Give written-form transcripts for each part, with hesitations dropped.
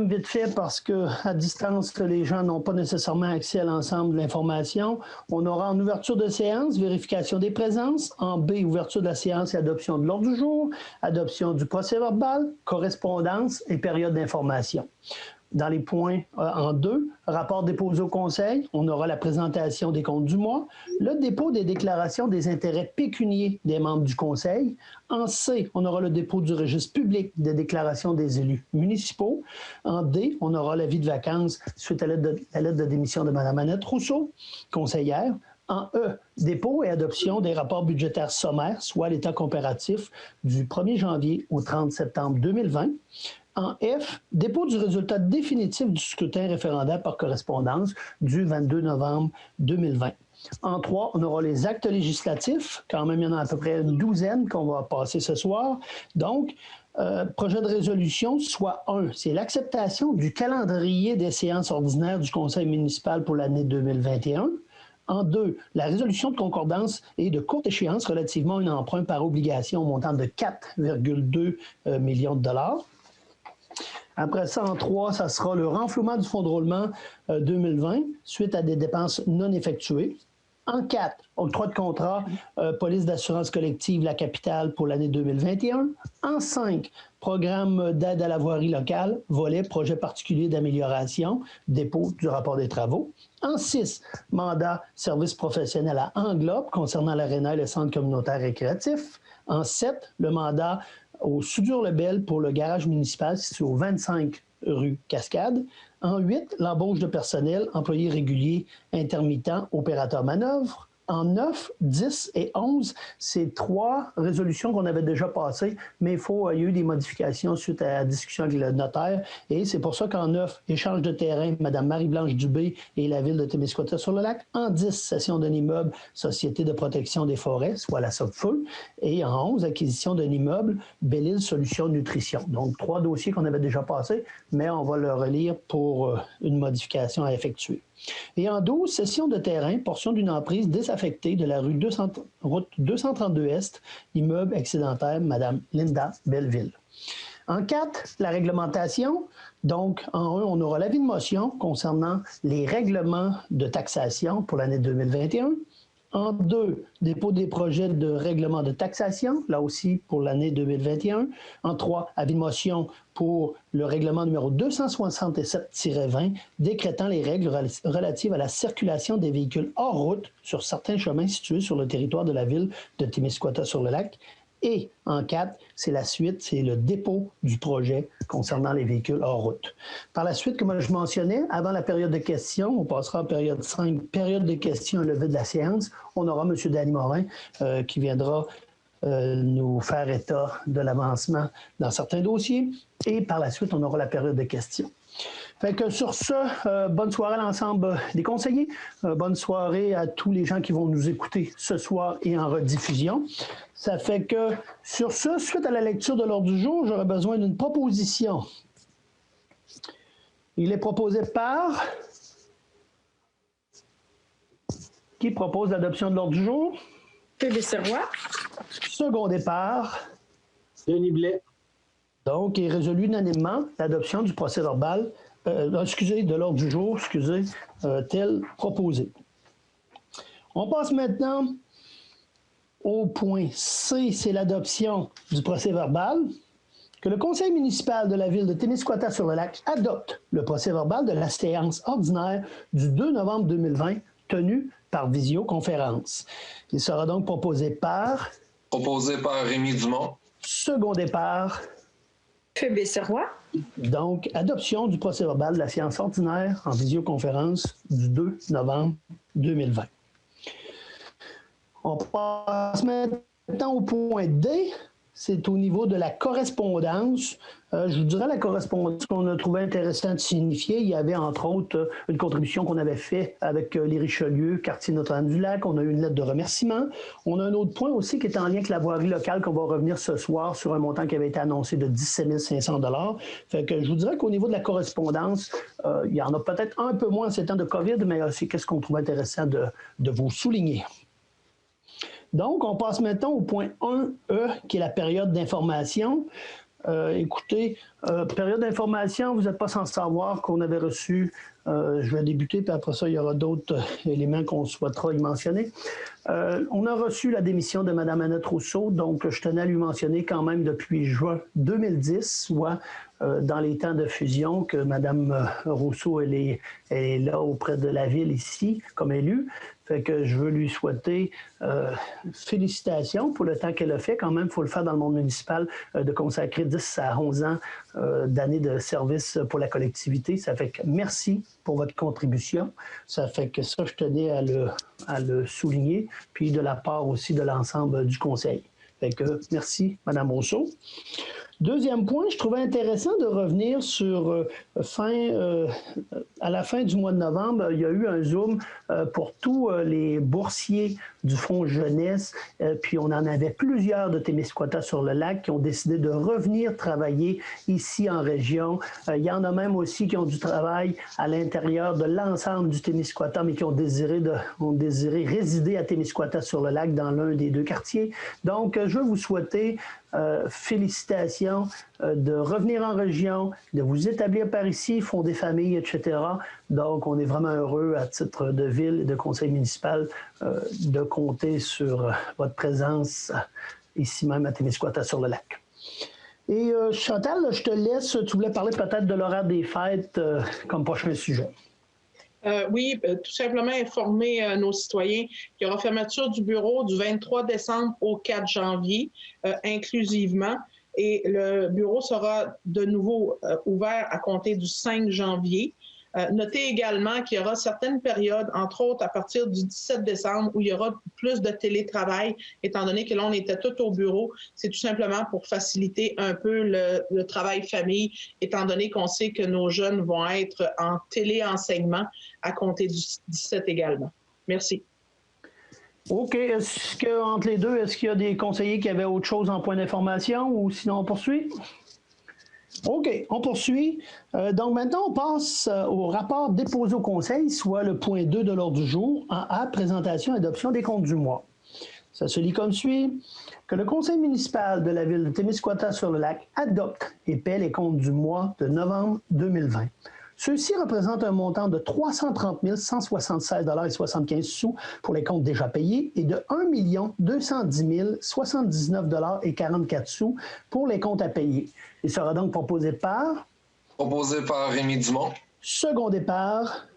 programme vite fait parce qu'à distance, les gens n'ont pas nécessairement accès à l'ensemble de l'information. On aura en ouverture de séance, vérification des présences. En B, ouverture de la séance et adoption de l'ordre du jour, adoption du procès-verbal, correspondance et période d'information. Dans les points en 2, rapport déposé au Conseil, on aura la présentation des comptes du mois, le dépôt des déclarations des intérêts pécuniaires des membres du Conseil. En C, on aura le dépôt du registre public des déclarations des élus municipaux. En D, on aura l'avis de vacances suite à la lettre de démission de Mme Annette Rousseau, conseillère. En E, dépôt et adoption des rapports budgétaires sommaires, soit l'état comparatif du 1er janvier au 30 septembre 2020. En F, dépôt du résultat définitif du scrutin référendaire par correspondance du 22 novembre 2020. En 3, on aura les actes législatifs. Quand même, il y en a à peu près une douzaine qu'on va passer ce soir. Donc, projet de résolution, soit 1, c'est l'acceptation du calendrier des séances ordinaires du Conseil municipal pour l'année 2021. En 2, la résolution de concordance et de courte échéance relativement à un emprunt par obligation au montant de 4,2 millions de dollars. Après ça, en 3, ça sera le renflouement du fonds de roulement 2020 suite à des dépenses non effectuées. En 4, octroi de contrat police d'assurance collective La Capitale pour l'année 2021. En 5, programme d'aide à la voirie locale, volet projet particulier d'amélioration, dépôt du rapport des travaux. En 6, mandat service professionnel à Englobe concernant l'aréna et le centre communautaire récréatif. En 7, le mandat au Soudure-Lebel pour le garage municipal situé au 25 rue Cascade. En 8, l'embauche de personnel, employés réguliers, intermittents, opérateurs manœuvres. En 9, 10 et 11, c'est 3 résolutions qu'on avait déjà passées, mais il y a eu des modifications suite à la discussion avec le notaire. Et c'est pour ça qu'en 9, échange de terrain, Mme Marie-Blanche Dubé et la ville de Témiscouata-sur-le-Lac. En 10, cession d'un immeuble, Société de protection des forêts, soit la SOPFEU. Et en 11, acquisition d'un immeuble, Belle-Île Solutions Nutrition. Donc, 3 dossiers qu'on avait déjà passés, mais on va le relire pour une modification à effectuer. Et en 12, cession de terrain, portion d'une emprise désaffectée de la route 232 Est, immeuble excédentaire, Mme Linda Belleville. En 4, la réglementation. Donc, en 1, on aura l'avis de motion concernant les règlements de taxation pour l'année 2021. En 2, dépôt des projets de règlement de taxation, là aussi pour l'année 2021. En 3, avis de motion pour le règlement numéro 267-20, décrétant les règles relatives à la circulation des véhicules hors route sur certains chemins situés sur le territoire de la ville de Témiscouata-sur-le-Lac. Et en 4, c'est la suite, c'est le dépôt du projet concernant les véhicules hors route. Par la suite, comme je mentionnais, avant la période de questions, on passera en période 5, période de questions à lever de la séance. On aura M. Danny Morin qui viendra nous faire état de l'avancement dans certains dossiers. Et par la suite, on aura la période de questions. Fait que sur ce, bonne soirée à l'ensemble des conseillers. Bonne soirée à tous les gens qui vont nous écouter ce soir et en rediffusion. Ça fait que sur ce, suite à la lecture de l'ordre du jour, j'aurais besoin d'une proposition. Il est proposé par... Qui propose l'adoption de l'ordre du jour? Philippe Serrois. Secondé par... Denis Blais. Donc, il est résolu unanimement l'adoption du procès-verbal, de l'ordre du jour, tel proposé. On passe maintenant au point C, c'est l'adoption du procès-verbal. Que le conseil municipal de la ville de Témiscouata-sur-le-Lac adopte le procès-verbal de la séance ordinaire du 2 novembre 2020 tenue par visioconférence. Il sera donc proposé par... Proposé par Rémi Dumont. Secondé par... Philippe Serrois. Donc, adoption du procès-verbal de la séance ordinaire en visioconférence du 2 novembre 2020. On passe maintenant au point D. C'est au niveau de la correspondance. Je vous dirais la correspondance qu'on a trouvé intéressant de signifier. Il y avait entre autres une contribution qu'on avait faite avec les Richelieu, quartier Notre-Dame-du-Lac. On a eu une lettre de remerciement. On a un autre point aussi qui est en lien avec la voirie locale qu'on va revenir ce soir sur un montant qui avait été annoncé de 17 500 $. Fait que je vous dirais qu'au niveau de la correspondance, il y en a peut-être un peu moins en ces temps de COVID, mais c'est qu'est-ce qu'on trouve intéressant de vous souligner. Donc, on passe maintenant au point 1E, qui est la période d'information. Écoutez, période d'information, vous n'êtes pas sans savoir qu'on avait reçu, je vais débuter, puis après ça, il y aura d'autres éléments qu'on souhaitera y mentionner. On a reçu la démission de Mme Annette Rousseau, donc je tenais à lui mentionner quand même depuis juin 2010, soit dans les temps de fusion, que Mme Rousseau elle est là auprès de la ville ici, comme élue. Fait que je veux lui souhaiter félicitations pour le temps qu'elle a fait. Quand même, il faut le faire dans le monde municipal, de consacrer 10 à 11 ans d'années de service pour la collectivité. Ça fait que merci pour votre contribution. Ça fait que ça, je tenais à le souligner, puis de la part aussi de l'ensemble du conseil. Fait que merci, Mme Rousseau. Deuxième point, je trouvais intéressant de revenir sur à la fin du mois de novembre, il y a eu un Zoom pour tous les boursiers du Fonds jeunesse, puis on en avait plusieurs de Témiscouata-sur-le-Lac qui ont décidé de revenir travailler ici en région. Il y en a même aussi qui ont du travail à l'intérieur de l'ensemble du Témiscouata, mais qui ont désiré résider à Témiscouata-sur-le-Lac dans l'un des deux quartiers. Donc, je veux vous souhaiter félicitations de revenir en région, de vous établir par ici, fonder famille, etc. Donc, on est vraiment heureux à titre de ville et de conseil municipal de compter sur votre présence ici même à Témiscouata-sur-le-Lac. Et Chantal, je te laisse, tu voulais parler peut-être de l'horaire des fêtes comme prochain sujet. Oui, tout simplement informer nos citoyens qu'il y aura fermeture du bureau du 23 décembre au 4 janvier, inclusivement. Et le bureau sera de nouveau ouvert à compter du 5 janvier. Notez également qu'il y aura certaines périodes, entre autres à partir du 17 décembre, où il y aura plus de télétravail, étant donné que là, on était tous au bureau. C'est tout simplement pour faciliter un peu le travail famille, étant donné qu'on sait que nos jeunes vont être en téléenseignement à compter du 17 également. Merci. OK. Est-ce qu'entre les deux, est-ce qu'il y a des conseillers qui avaient autre chose en point d'information ou sinon on poursuit? OK, on poursuit. Donc maintenant, on passe au rapport déposé au Conseil, soit le point 2 de l'ordre du jour, en A, présentation et adoption des comptes du mois. Ça se lit comme suit. Que le Conseil municipal de la ville de Témiscouata-sur-le-Lac adopte et paie les comptes du mois de novembre 2020. Ceux-ci représentent un montant de 330 176,75 $ pour les comptes déjà payés et de 1 210 079,44 $ pour les comptes à payer. Il sera donc proposé par... Proposé par Rémi Dumont. Secondé par...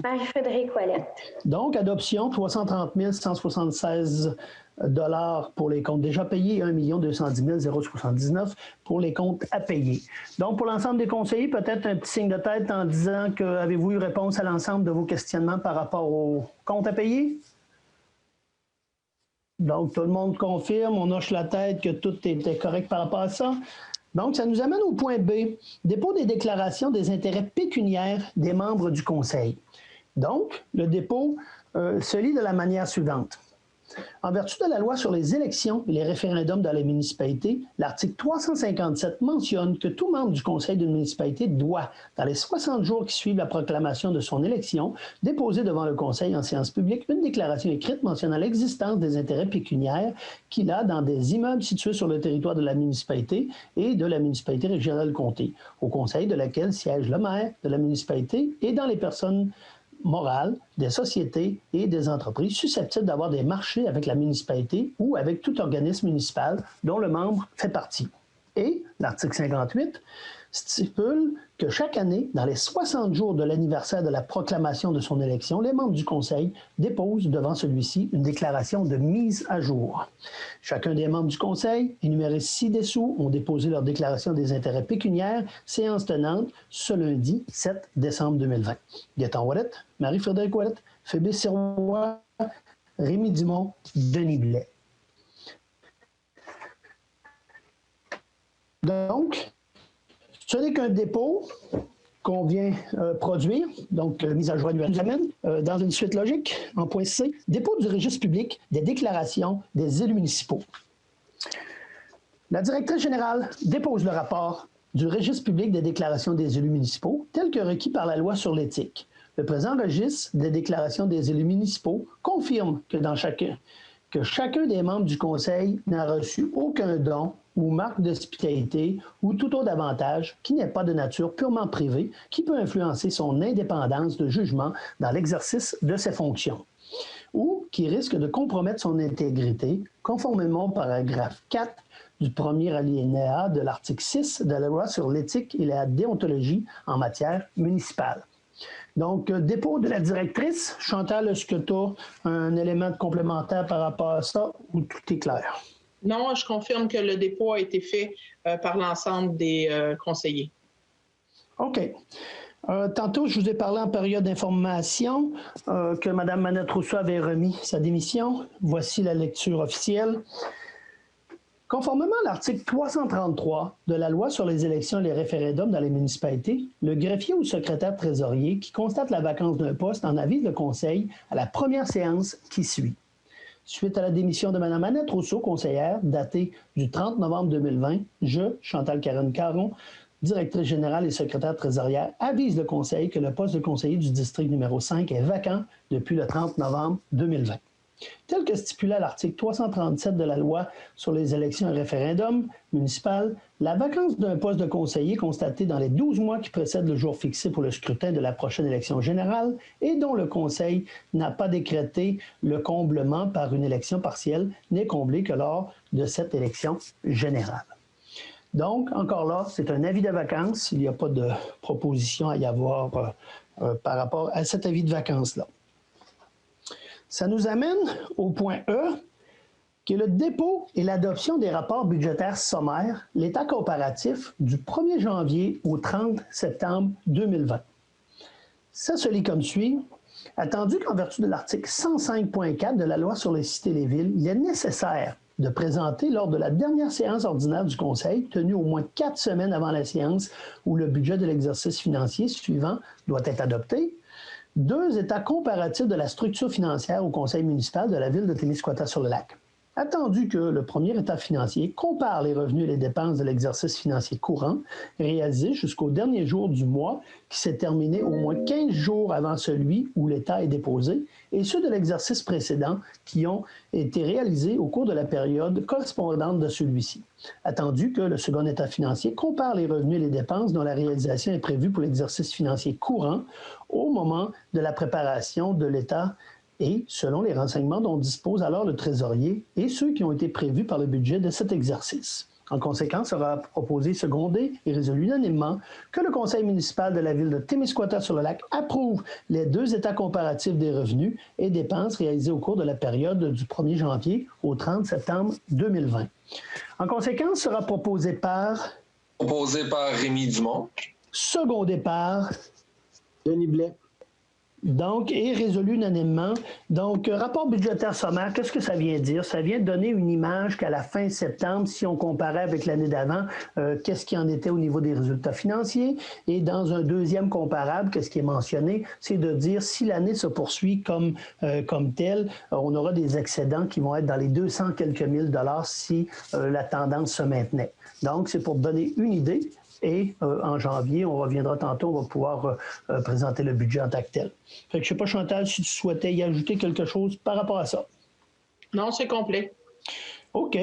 Marie-Frédérique Ouellette. Donc, adoption, 330 176 $ pour les comptes déjà payés et 1 210 079 pour les comptes à payer. Donc, pour l'ensemble des conseillers, peut-être un petit signe de tête en disant que avez-vous eu réponse à l'ensemble de vos questionnements par rapport aux comptes à payer? Donc, tout le monde confirme, on hoche la tête que tout était correct par rapport à ça. Donc, ça nous amène au point B, dépôt des déclarations des intérêts pécuniaires des membres du Conseil. Donc, le dépôt se lit de la manière suivante. En vertu de la loi sur les élections et les référendums dans les municipalités, l'article 357 mentionne que tout membre du conseil d'une municipalité doit, dans les 60 jours qui suivent la proclamation de son élection, déposer devant le conseil en séance publique une déclaration écrite mentionnant l'existence des intérêts pécuniaires qu'il a dans des immeubles situés sur le territoire de la municipalité et de la municipalité régionale comté, au conseil de laquelle siège le maire de la municipalité et dans les personnes morales, des sociétés et des entreprises susceptibles d'avoir des marchés avec la municipalité ou avec tout organisme municipal dont le membre fait partie. Et l'article 58 stipule que chaque année, dans les 60 jours de l'anniversaire de la proclamation de son élection, les membres du Conseil déposent devant celui-ci une déclaration de mise à jour. Chacun des membres du Conseil, énumérés ci-dessous, ont déposé leur déclaration des intérêts pécuniaires, séance tenante ce lundi 7 décembre 2020. Gaétan Ouellette, Marie-Frédérique Ouellette, Phébé Sirois, Rémi Dumont, Denis Blais. Donc, ce n'est qu'un dépôt qu'on vient produire, donc mise à jour annuelle nous amène, dans une suite logique, en point C, dépôt du registre public des déclarations des élus municipaux. La directrice générale dépose le rapport du registre public des déclarations des élus municipaux, tel que requis par la loi sur l'éthique. Le présent registre des déclarations des élus municipaux confirme que dans chacun que chacun des membres du Conseil n'a reçu aucun don ou marque d'hospitalité ou tout autre avantage qui n'est pas de nature purement privée, qui peut influencer son indépendance de jugement dans l'exercice de ses fonctions, ou qui risque de compromettre son intégrité, conformément au paragraphe 4 du premier alinéa de l'article 6 de la loi sur l'éthique et la déontologie en matière municipale. Donc, dépôt de la directrice. Chantal, est-ce que tu as un élément complémentaire par rapport à ça ou tout est clair? Non, je confirme que le dépôt a été fait par l'ensemble des conseillers. OK. Tantôt, je vous ai parlé en période d'information que Mme Manette Rousseau avait remis sa démission. Voici la lecture officielle. Conformément à l'article 333 de la loi sur les élections et les référendums dans les municipalités, le greffier ou secrétaire trésorier qui constate la vacance d'un poste en avise le Conseil à la première séance qui suit. Suite à la démission de Mme Annette Rousseau, conseillère, datée du 30 novembre 2020, je, Chantal Caron, directrice générale et secrétaire trésorière, avise le Conseil que le poste de conseiller du district numéro 5 est vacant depuis le 30 novembre 2020. Tel que stipulé à l'article 337 de la loi sur les élections et référendums municipales, la vacance d'un poste de conseiller constatée dans les 12 mois qui précèdent le jour fixé pour le scrutin de la prochaine élection générale et dont le Conseil n'a pas décrété le comblement par une élection partielle n'est comblée que lors de cette élection générale. Donc, encore là, c'est un avis de vacance. Il n'y a pas de proposition à y avoir par rapport à cet avis de vacance-là. Ça nous amène au point E, qui est le dépôt et l'adoption des rapports budgétaires sommaires, l'état comparatif du 1er janvier au 30 septembre 2020. Ça se lit comme suit. Attendu qu'en vertu de l'article 105.4 de la loi sur les cités et les villes, il est nécessaire de présenter lors de la dernière séance ordinaire du Conseil, tenue au moins 4 semaines avant la séance où le budget de l'exercice financier suivant doit être adopté, 2 états comparatifs de la structure financière au conseil municipal de la ville de Témiscouata-sur-le-Lac. Attendu que le premier état financier compare les revenus et les dépenses de l'exercice financier courant réalisé jusqu'au dernier jour du mois qui s'est terminé au moins 15 jours avant celui où l'état est déposé et ceux de l'exercice précédent qui ont été réalisés au cours de la période correspondante de celui-ci. Attendu que le second état financier compare les revenus et les dépenses dont la réalisation est prévue pour l'exercice financier courant au moment de la préparation de l'état et selon les renseignements dont dispose alors le trésorier et ceux qui ont été prévus par le budget de cet exercice. En conséquence, sera proposé, secondé et résolu unanimement que le conseil municipal de la ville de Témiscouata-sur-le-Lac approuve les 2 états comparatifs des revenus et dépenses réalisés au cours de la période du 1er janvier au 30 septembre 2020. En conséquence, sera proposé par... Proposé par Rémy Dumont. Secondé par... Denis Blais. Donc, et résolu unanimement. Donc, rapport budgétaire sommaire, qu'est-ce que ça vient dire? Ça vient donner une image qu'à la fin septembre, si on comparait avec l'année d'avant, qu'est-ce qui en était au niveau des résultats financiers. Et dans un deuxième comparable, qu'est-ce qui est mentionné? C'est de dire si l'année se poursuit comme telle, on aura des excédents qui vont être dans les 200 quelques mille dollars si la tendance se maintenait. Donc, c'est pour donner une idée. Et en janvier, on reviendra tantôt, on va pouvoir présenter le budget en tant que tel. Fait que je ne sais pas, Chantal, si tu souhaitais y ajouter quelque chose par rapport à ça. Non, c'est complet. OK.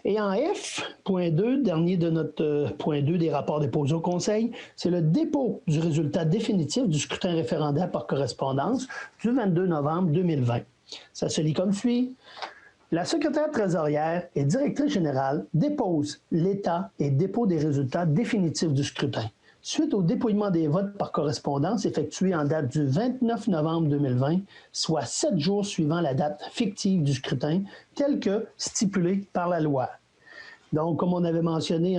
Et en F, point 2, dernier de notre point 2 des rapports déposés au Conseil, c'est le dépôt du résultat définitif du scrutin référendaire par correspondance du 22 novembre 2020. Ça se lit comme suit. La secrétaire trésorière et directrice générale dépose l'état et dépôt des résultats définitifs du scrutin. Suite au dépouillement des votes par correspondance effectué en date du 29 novembre 2020, soit 7 jours suivant la date fictive du scrutin, telle que stipulée par la loi. Donc, comme on avait mentionné,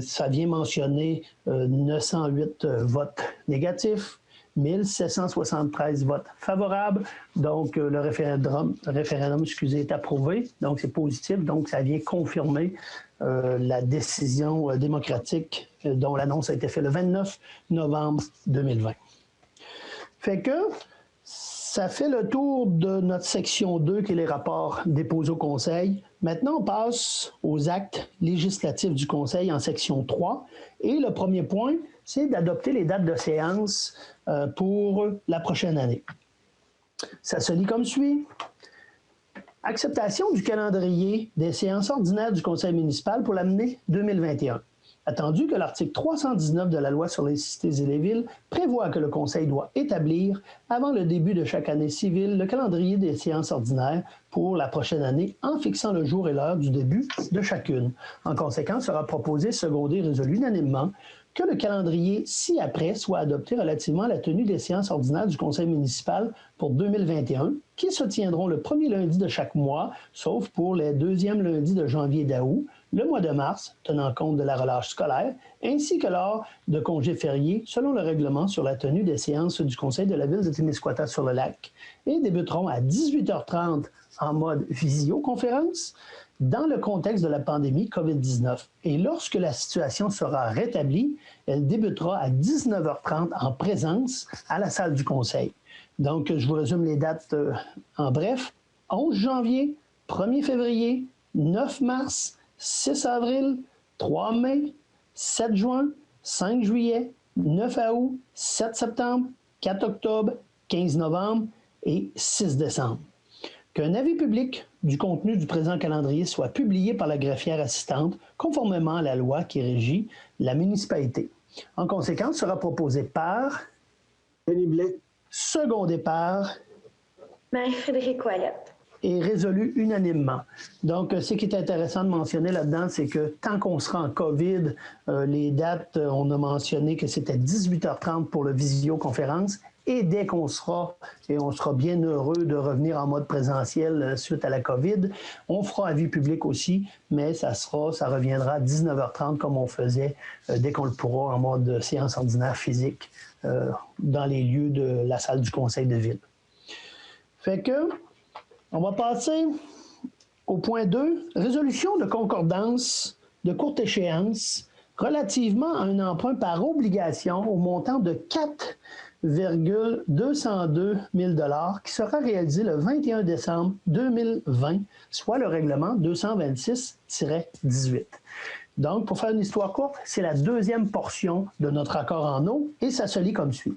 ça vient mentionner 908 votes négatifs, 1773 votes favorables. Donc, le référendum est approuvé. Donc, c'est positif. Donc, ça vient confirmer la décision démocratique dont l'annonce a été faite le 29 novembre 2020. Fait que ça fait le tour de notre section 2, qui est les rapports déposés au Conseil. Maintenant, on passe aux actes législatifs du Conseil en section 3. Et le premier point, c'est d'adopter les dates de séance pour la prochaine année. Ça se lit comme suit. Acceptation du calendrier des séances ordinaires du Conseil municipal pour l'année 2021. Attendu que l'article 319 de la loi sur les cités et les villes prévoit que le Conseil doit établir, avant le début de chaque année civile, le calendrier des séances ordinaires pour la prochaine année en fixant le jour et l'heure du début de chacune. En conséquence, sera proposé, secondé et résolu unanimement que le calendrier ci-après soit adopté relativement à la tenue des séances ordinaires du Conseil municipal pour 2021, qui se tiendront le premier lundi de chaque mois, sauf pour les deuxièmes lundis de janvier et d'août, le mois de mars, tenant compte de la relâche scolaire, ainsi que lors de congés fériés, selon le règlement sur la tenue des séances du Conseil de la ville de Témiscouata-sur-le-Lac, et débuteront à 18h30 en mode visioconférence, dans le contexte de la pandémie COVID-19. Et lorsque la situation sera rétablie, elle débutera à 19h30 en présence à la salle du Conseil. Donc, je vous résume les dates en bref. 11 janvier, 1er février, 9 mars, 6 avril, 3 mai, 7 juin, 5 juillet, 9 août, 7 septembre, 4 octobre, 15 novembre et 6 décembre. Qu'un avis public du contenu du présent calendrier soit publié par la greffière assistante conformément à la loi qui régit la municipalité. En conséquence, sera proposé par Denis Blais. Secondé par Marie-Frédérique Ouellette. Et résolu unanimement. Donc, ce qui est intéressant de mentionner là-dedans, c'est que tant qu'on sera en COVID, les dates, on a mentionné que c'était 18h30 pour le visioconférence. Et dès qu'on sera, et on sera bien heureux de revenir en mode présentiel suite à la COVID, on fera avis public aussi, mais ça reviendra à 19h30 comme on faisait dès qu'on le pourra en mode séance ordinaire physique dans les lieux de la salle du conseil de ville. Fait que, on va passer au point 2, résolution de concordance de courte échéance relativement à un emprunt par obligation au montant de 4,202 000 $ qui sera réalisé le 21 décembre 2020, soit le règlement 226-18. Donc, pour faire une histoire courte, c'est la deuxième portion de notre accord en eau et ça se lit comme suit.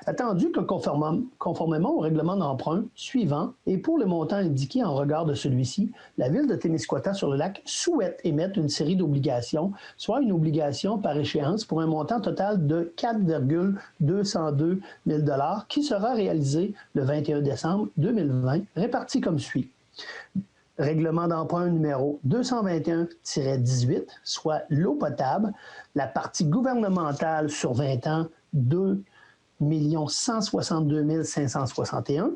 Attendu que conformément au règlement d'emprunt suivant et pour le montant indiqué en regard de celui-ci, la Ville de Témiscouata-sur-le-Lac souhaite émettre une série d'obligations, soit une obligation par échéance pour un montant total de 4,202 000 $ qui sera réalisé le 21 décembre 2020, réparti comme suit. Règlement d'emprunt numéro 221-18, soit l'eau potable, la partie gouvernementale sur 20 ans, 2 162 561.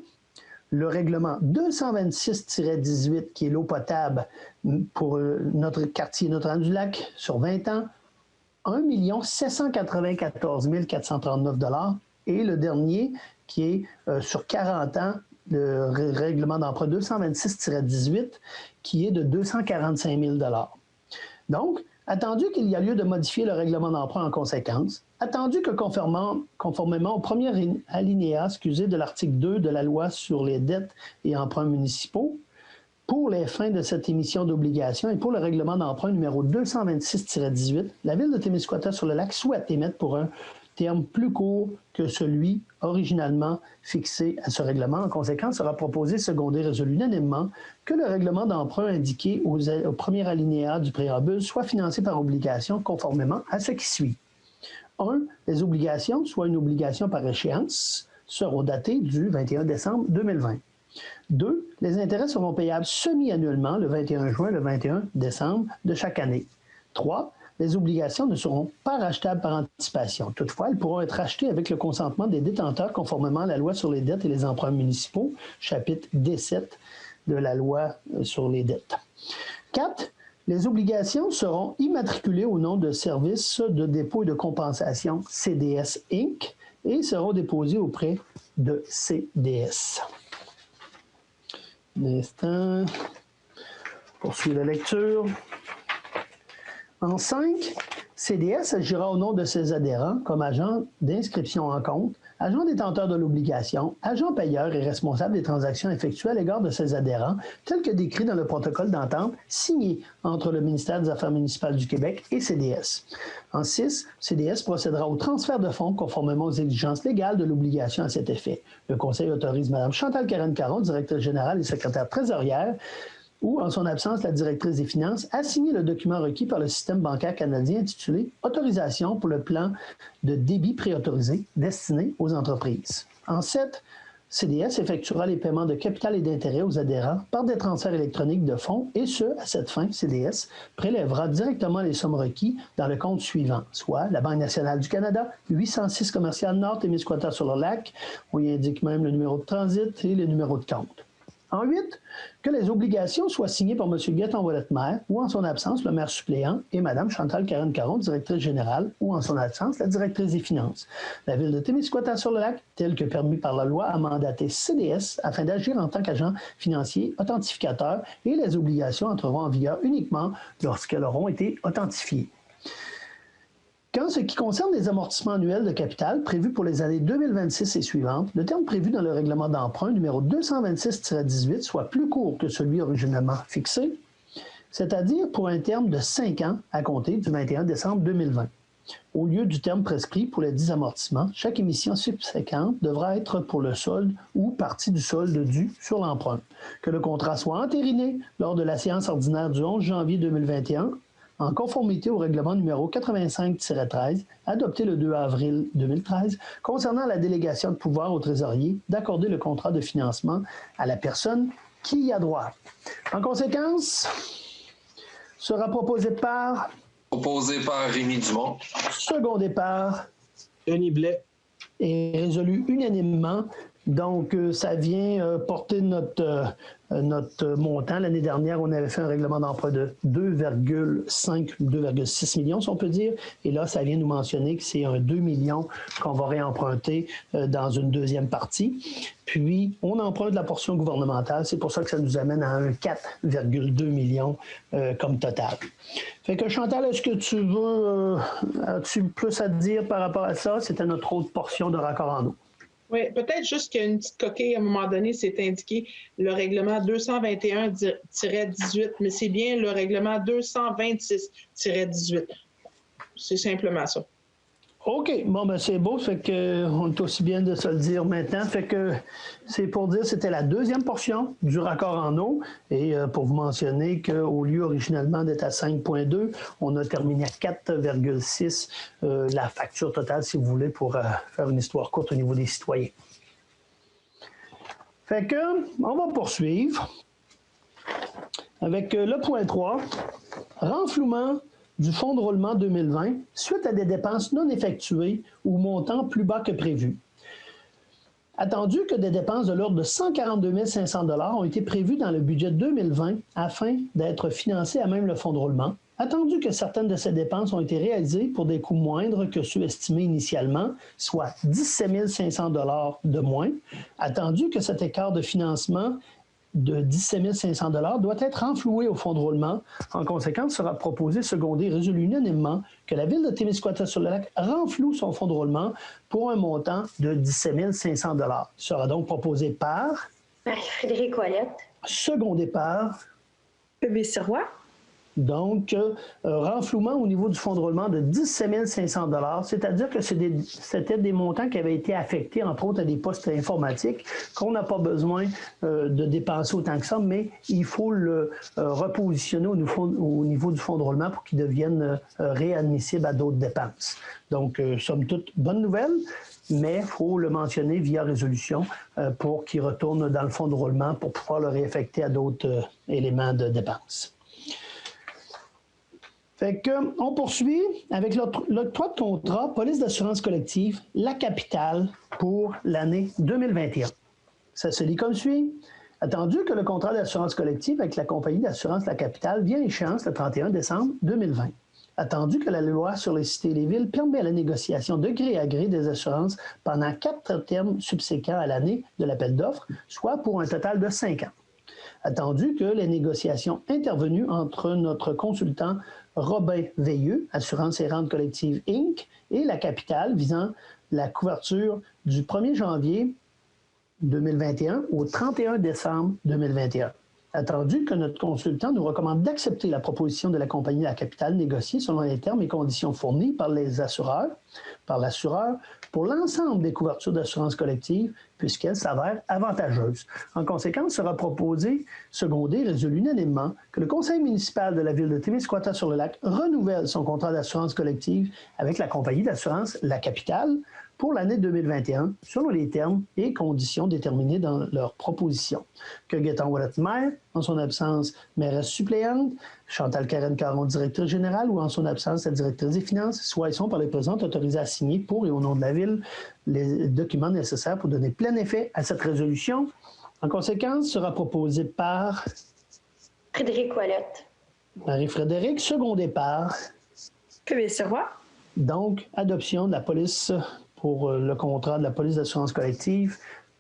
Le règlement 226-18, qui est l'eau potable pour notre quartier Notre-Dame-du-Lac sur 20 ans, 1 794 439 $. Et le dernier, qui est sur 40 ans, le règlement d'emprunt 226-18, qui est de 245 000 $. Donc, attendu qu'il y a lieu de modifier le règlement d'emprunt en conséquence, attendu que conformément au premier alinéa de l'article 2 de la loi sur les dettes et emprunts municipaux, pour les fins de cette émission d'obligations et pour le règlement d'emprunt numéro 226-18, la Ville de Témiscouata-sur-le-Lac souhaite émettre pour un terme plus court que celui originalement fixé à ce règlement. En conséquence, sera proposé, secondé, résolu unanimement que le règlement d'emprunt indiqué au premier alinéa du préambule soit financé par obligation conformément à ce qui suit. 1. Les obligations, soit une obligation par échéance, seront datées du 21 décembre 2020. 2. Les intérêts seront payables semi-annuellement le 21 juin, le 21 décembre de chaque année. 3. Les obligations ne seront pas rachetables par anticipation. Toutefois, elles pourront être rachetées avec le consentement des détenteurs conformément à la loi sur les dettes et les emprunts municipaux, chapitre D7 de la loi sur les dettes. 4. Les obligations seront immatriculées au nom de Services de dépôt et de compensation CDS Inc. et seront déposées auprès de CDS. Un instant, poursuivre la lecture. En 5, CDS agira au nom de ses adhérents comme agent d'inscription en compte, agent détenteur de l'obligation, agent payeur et responsable des transactions effectuées à l'égard de ses adhérents, tel que décrit dans le protocole d'entente signé entre le ministère des Affaires municipales du Québec et CDS. En 6, CDS procédera au transfert de fonds conformément aux exigences légales de l'obligation à cet effet. Le Conseil autorise Mme Chantal Caron-Caron, directrice générale et secrétaire trésorière, ou, en son absence, la directrice des Finances, a signé le document requis par le système bancaire canadien intitulé « Autorisation pour le plan de débit préautorisé destiné aux entreprises ». En 7, CDS effectuera les paiements de capital et d'intérêt aux adhérents par des transferts électroniques de fonds et ce, à cette fin, CDS prélèvera directement les sommes requises dans le compte suivant, soit la Banque nationale du Canada, 806 Commercial Nord, Témiscouata-sur-le-Lac, on y indique même le numéro de transit et le numéro de compte. En 8, que les obligations soient signées par M. Gaétan Ouellette-Maire ou en son absence le maire suppléant et Mme Chantal Caron-Caron, directrice générale ou en son absence la directrice des Finances. La ville de Témiscouata-sur-le-Lac, telle que permis par la loi, a mandaté CDS afin d'agir en tant qu'agent financier authentificateur et les obligations entreront en vigueur uniquement lorsqu'elles auront été authentifiées. Qu'en ce qui concerne les amortissements annuels de capital prévus pour les années 2026 et suivantes, le terme prévu dans le règlement d'emprunt numéro 226-18 soit plus court que celui originellement fixé, c'est-à-dire pour un terme de 5 ans à compter du 21 décembre 2020. Au lieu du terme prescrit pour les 10 amortissements, chaque émission subséquente devra être pour le solde ou partie du solde dû sur l'emprunt. Que le contrat soit entériné lors de la séance ordinaire du 11 janvier 2021 en conformité au règlement numéro 85-13, adopté le 2 avril 2013, concernant la délégation de pouvoir au trésorier d'accorder le contrat de financement à la personne qui y a droit. En conséquence, sera proposé par... Proposé par Rémy Dumont. Secondé par... Denis Blais. Et résolu unanimement. Donc, ça vient porter notre montant. L'année dernière, on avait fait un règlement d'emprunt de 2,5, 2,6 millions, si on peut dire. Et là, ça vient nous mentionner que c'est un 2 millions qu'on va réemprunter dans une deuxième partie. Puis, on emprunte la portion gouvernementale. C'est pour ça que ça nous amène à un 4,2 millions comme total. Fait que Chantal, est-ce que tu veux, as-tu plus à dire par rapport à ça? C'était notre autre portion de raccord en eau. Oui, peut-être juste qu'il y a une petite coquille à un moment donné, c'est indiqué le règlement 221-18, mais c'est bien le règlement 226-18. C'est simplement ça. OK. Bon, ben c'est beau. Fait que on est aussi bien de se le dire maintenant. Fait que c'est pour dire que c'était la deuxième portion du raccord en eau. Et pour vous mentionner qu'au lieu originellement d'être à 5,2, on a terminé à 4,6 la facture totale, si vous voulez, pour faire une histoire courte au niveau des citoyens. Fait que on va poursuivre avec le point 3, renflouement du fonds de roulement 2020 suite à des dépenses non effectuées ou montant plus bas que prévu. Attendu que des dépenses de l'ordre de 142 500 $ ont été prévues dans le budget 2020 afin d'être financées à même le fonds de roulement, attendu que certaines de ces dépenses ont été réalisées pour des coûts moindres que ceux estimés initialement, soit 17 500 $ de moins, attendu que cet écart de financement de 17 500 $ doit être renfloué au fonds de roulement. En conséquence, sera proposé, secondé et résolu unanimement que la ville de Témiscouata-sur-le-Lac renfloue son fonds de roulement pour un montant de 17 500 $. Il sera donc proposé par... Marie-Frédérique Ouellette. Secondé par... Phoebe Sirois. Donc, renflouement au niveau du fonds de roulement de 17 500 $, c'est-à-dire que c'était des montants qui avaient été affectés, entre autres, à des postes informatiques qu'on n'a pas besoin de dépenser autant que ça, mais il faut le repositionner au niveau du fonds de roulement pour qu'il devienne réadmissible à d'autres dépenses. Donc, somme toute, bonne nouvelle, mais il faut le mentionner via résolution pour qu'il retourne dans le fonds de roulement pour pouvoir le réaffecter à d'autres éléments de dépenses. Fait que, on poursuit avec l'octroi de contrat police d'assurance collective, la capitale, pour l'année 2021. Ça se lit comme suit. Attendu que le contrat d'assurance collective avec la compagnie d'assurance La Capitale vient à échéance le 31 décembre 2020. Attendu que la loi sur les cités et les villes permet la négociation de gré à gré des assurances pendant 4 termes subséquents à l'année de l'appel d'offres, soit pour un total de 5 ans. Attendu que les négociations intervenues entre notre consultant Robin Veilleux, Assurance et Rente Collective Inc., et la capitale visant la couverture du 1er janvier 2021 au 31 décembre 2021. Attendu que notre consultant nous recommande d'accepter la proposition de la compagnie La Capitale négociée selon les termes et conditions fournis par l'assureur pour l'ensemble des couvertures d'assurance collective puisqu'elle s'avère avantageuse. En conséquence, sera proposé, secondé, résolu unanimement que le conseil municipal de la ville de Témiscouata-sur-le-Lac renouvelle son contrat d'assurance collective avec la compagnie d'assurance La Capitale pour l'année 2021, selon les termes et conditions déterminés dans leur proposition. Que Gaétan Ouellet-Maire, en son absence, mairesse suppléante, Chantal Karen-Caron, directrice générale, ou en son absence, la directrice des finances, soit et sont par les présentes autorisés à signer pour et au nom de la ville les documents nécessaires pour donner plein effet à cette résolution. En conséquence, sera proposé par Frédéric Ouellette. Marie-Frédérique, secondé par Pébé Sirois. donc adoption de la police pour le contrat de la police d'assurance collective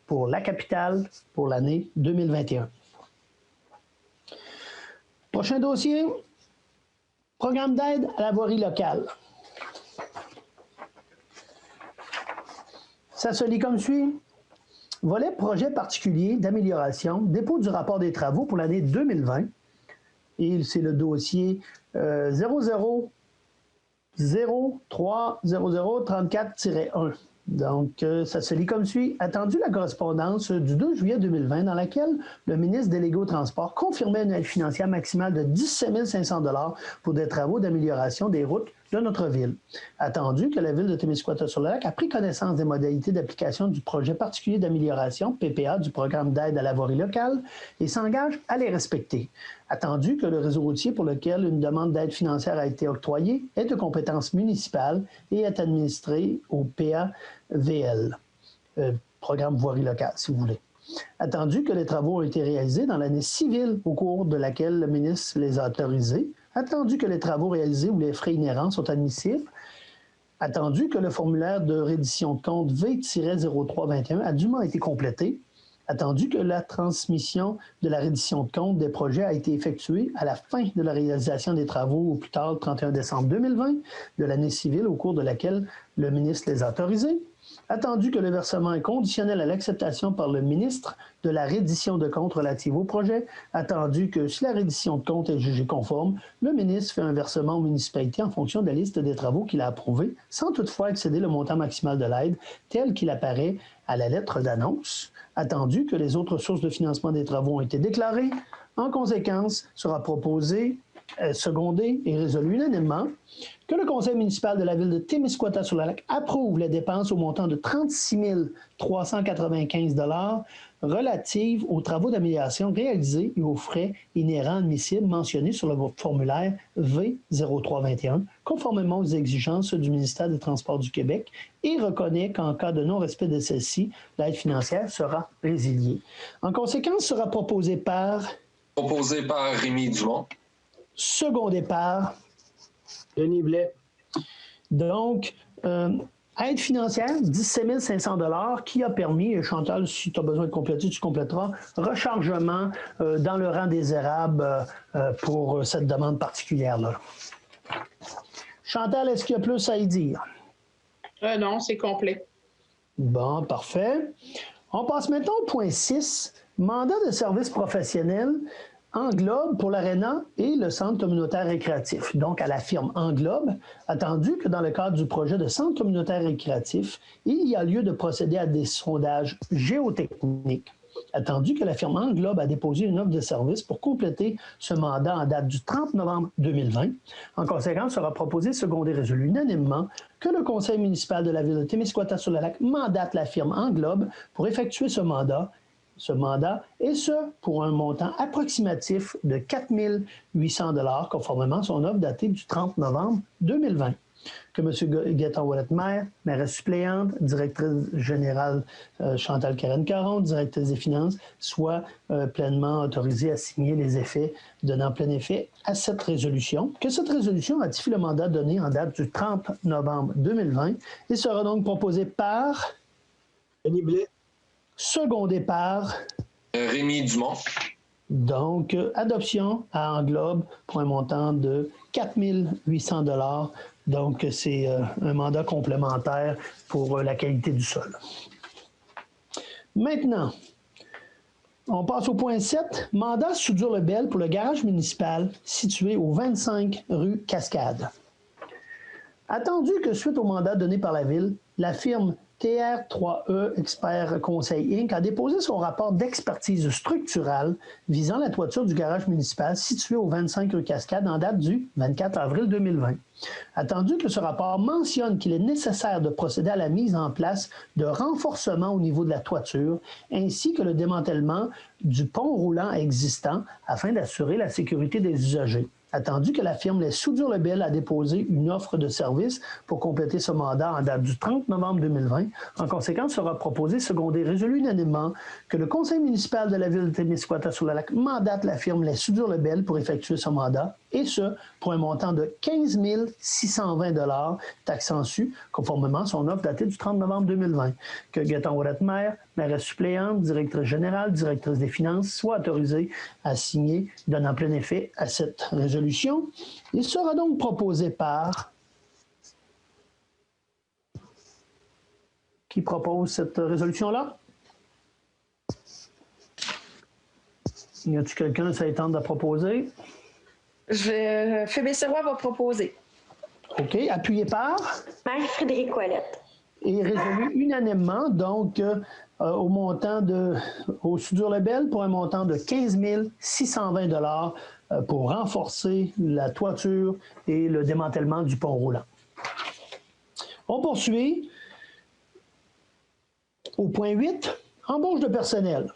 pour la capitale pour l'année 2021. Prochain dossier, programme d'aide à la voirie locale. Ça se lit comme suit. Volet projet particulier d'amélioration, dépôt du rapport des travaux pour l'année 2020. Et c'est le dossier 00030034-1. Donc, ça se lit comme suit. Attendu la correspondance du 2 juillet 2020 dans laquelle le ministre délégué au transport confirmait une aide financière maximale de 17 500 $ pour des travaux d'amélioration des routes de notre ville. Attendu que la ville de Témiscouata-sur-le-Lac a pris connaissance des modalités d'application du projet particulier d'amélioration, PPA, du programme d'aide à la voirie locale et s'engage à les respecter. Attendu que le réseau routier pour lequel une demande d'aide financière a été octroyée est de compétence municipale et est administré au PAVL, programme voirie locale, si vous voulez. Attendu que les travaux ont été réalisés dans l'année civile au cours de laquelle le ministre les a autorisés, attendu que les travaux réalisés ou les frais inhérents sont admissibles, attendu que le formulaire de reddition de compte V-0321 a dûment été complété, attendu que la transmission de la reddition de compte des projets a été effectuée à la fin de la réalisation des travaux au plus tard le 31 décembre 2020 de l'année civile au cours de laquelle le ministre les a autorisés, attendu que le versement est conditionnel à l'acceptation par le ministre de la reddition de compte relative au projet, attendu que si la reddition de compte est jugée conforme, le ministre fait un versement aux municipalités en fonction de la liste des travaux qu'il a approuvés, sans toutefois excéder le montant maximal de l'aide tel qu'il apparaît à la lettre d'annonce, attendu que les autres sources de financement des travaux ont été déclarées. En conséquence, sera proposé, secondé et résolu unanimement que le conseil municipal de la ville de Témiscouata-sur-le-Lac approuve les dépenses au montant de 36 395 $ relatives aux travaux d'amélioration réalisés et aux frais inhérents admissibles mentionnés sur le formulaire V-0321, conformément aux exigences du ministère des Transports du Québec, et reconnaît qu'en cas de non-respect de celle-ci, l'aide financière sera résiliée. En conséquence, sera proposé par Rémi Dumont. Secondé par Denis Blais. Donc, aide financière, 17 500 $ qui a permis, et Chantal, si tu as besoin de compléter, tu compléteras, rechargement dans le rang des érables pour cette demande particulière-là. Chantal, est-ce qu'il y a plus à y dire? Non, c'est complet. Bon, parfait. On passe maintenant au point 6, mandat de service professionnel Englobe pour l'Arena et le centre communautaire récréatif. Donc, à la firme Englobe, attendu que dans le cadre du projet de centre communautaire récréatif, il y a lieu de procéder à des sondages géotechniques. Attendu que la firme Englobe a déposé une offre de service pour compléter ce mandat en date du 30 novembre 2020. En conséquence, sera proposé, secondé résolu unanimement, que le conseil municipal de la ville de Témiscouata-sur-le-Lac mandate la firme Englobe pour effectuer ce mandat, et ce, pour un montant approximatif de 4 800 $ conformément à son offre datée du 30 novembre 2020. Que M. Gaétan Ouellet-Maire, mairesse suppléante, directrice générale Chantal Karen-Caron, directrice des finances, soit pleinement autorisée à signer les effets, donnant plein effet à cette résolution. Que cette résolution ratifie le mandat donné en date du 30 novembre 2020 et sera donc proposée par Denis Blais. Secondé par Rémi Dumont. Donc, adoption à Englobe pour un montant de 4 800 $. Donc, c'est un mandat complémentaire pour la qualité du sol. Maintenant, on passe au point 7. Mandat Soudure-Lebel pour le garage municipal situé au 25 rue Cascade. Attendu que suite au mandat donné par la Ville, la firme TR3E Expert Conseil Inc. a déposé son rapport d'expertise structurale visant la toiture du garage municipal situé au 25 rue Cascade en date du 24 avril 2020. Attendu que ce rapport mentionne qu'il est nécessaire de procéder à la mise en place de renforcements au niveau de la toiture ainsi que le démantèlement du pont roulant existant afin d'assurer la sécurité des usagers. Attendu que la firme Les Soudures-Lebel a déposé une offre de service pour compléter ce mandat en date du 30 novembre 2020, en conséquence, sera proposé, secondé, résolu unanimement que le conseil municipal de la ville de Témiscouata-sur-le-Lac mandate la firme Les Soudures-Lebel pour effectuer ce mandat, et ce, pour un montant de 15 620 $, taxant su, conformément à son offre datée du 30 novembre 2020. Que Gaëtan Ouellet-Maire, mairesse suppléante, directrice générale, directrice des finances, soit autorisée à signer, donnant plein effet à cette résolution. Il sera donc proposé par... Qui propose cette résolution-là? Y a-t-il quelqu'un, ça tente de proposer? Phébé Sirois va proposer. OK. Appuyé par? Marie-Frédérique Ouellette. Et résolu unanimement, donc au Soudures-Lebel pour un montant de 15 620 $ pour renforcer la toiture et le démantèlement du pont roulant. On poursuit au point 8, embauche de personnel.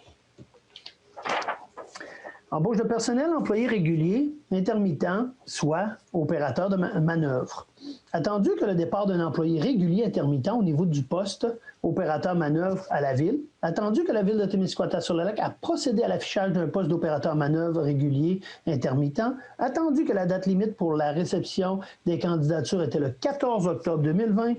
Embauche de personnel, employé régulier, intermittent, soit opérateur de manœuvre. Attendu que le départ d'un employé régulier intermittent au niveau du poste opérateur manœuvre à la Ville, attendu que la Ville de Témiscouata-sur-le-Lac a procédé à l'affichage d'un poste d'opérateur manœuvre régulier intermittent, attendu que la date limite pour la réception des candidatures était le 14 octobre 2020,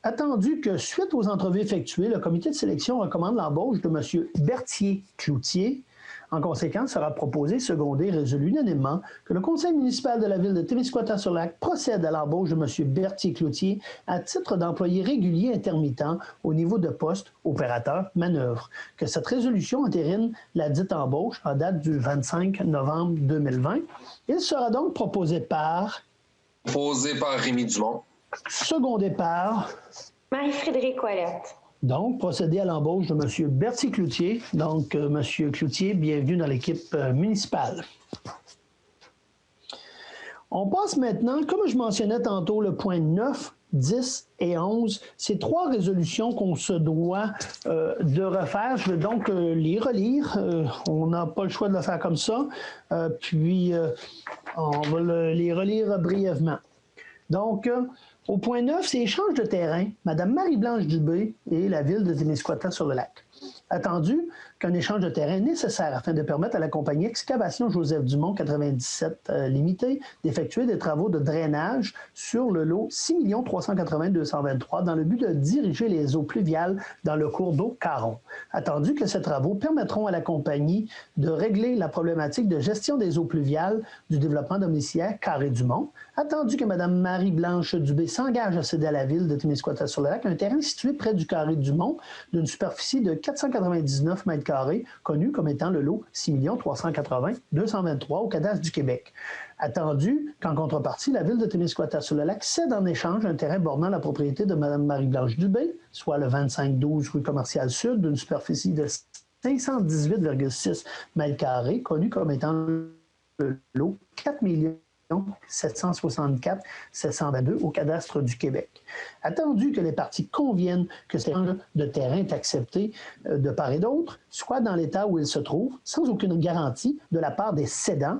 attendu que suite aux entrevues effectuées, le comité de sélection recommande l'embauche de M. Berthier-Cloutier. En conséquence, sera proposé, secondé, résolu unanimement que le conseil municipal de la ville de Témiscouata-sur-le-Lac procède à l'embauche de M. Berthier-Cloutier à titre d'employé régulier intermittent au niveau de poste opérateur manœuvre. Que cette résolution entérine la dite embauche en date du 25 novembre 2020. Il sera donc proposé par... Proposé par Rémy Dumont. Secondé par... Marie-Frédérique Ouellette. Donc, procéder à l'embauche de M. Berthier-Cloutier. Donc, M. Cloutier, bienvenue dans l'équipe municipale. On passe maintenant, comme je mentionnais tantôt, le point 9, 10 et 11. Ces trois résolutions qu'on se doit de refaire. Je vais donc les relire. On n'a pas le choix de le faire comme ça. Puis, on va les relire brièvement. Donc, au point 9, c'est échange de terrain, Mme Marie-Blanche Dubé et la ville de Témiscouata-sur-le-Lac. Attendu qu'un échange de terrain est nécessaire afin de permettre à la compagnie Excavation Joseph Dumont 97 Limitée d'effectuer des travaux de drainage sur le lot 6 380 223 dans le but de diriger les eaux pluviales dans le cours d'eau Caron. Attendu que ces travaux permettront à la compagnie de régler la problématique de gestion des eaux pluviales du développement domiciliaire Carré-Dumont. Attendu que Mme Marie-Blanche Dubé s'engage à céder à la ville de Témiscouata-sur-le-Lac un terrain situé près du Carré-Dumont d'une superficie de 499 mètres carrés, connu comme étant le lot 6 380 223 au cadastre du Québec. Attendu qu'en contrepartie, la ville de Témiscouata-sur-le-Lac cède en échange un terrain bornant la propriété de Mme Marie-Blanche Dubé, soit le 2512 rue Commerciale Sud, d'une superficie de 518,6 mètres carrés, connu comme étant le lot 4 764 722 au cadastre du Québec. Attendu que les parties conviennent que cet échange de terrain est accepté de part et d'autre, soit dans l'état où il se trouve, sans aucune garantie de la part des cédants,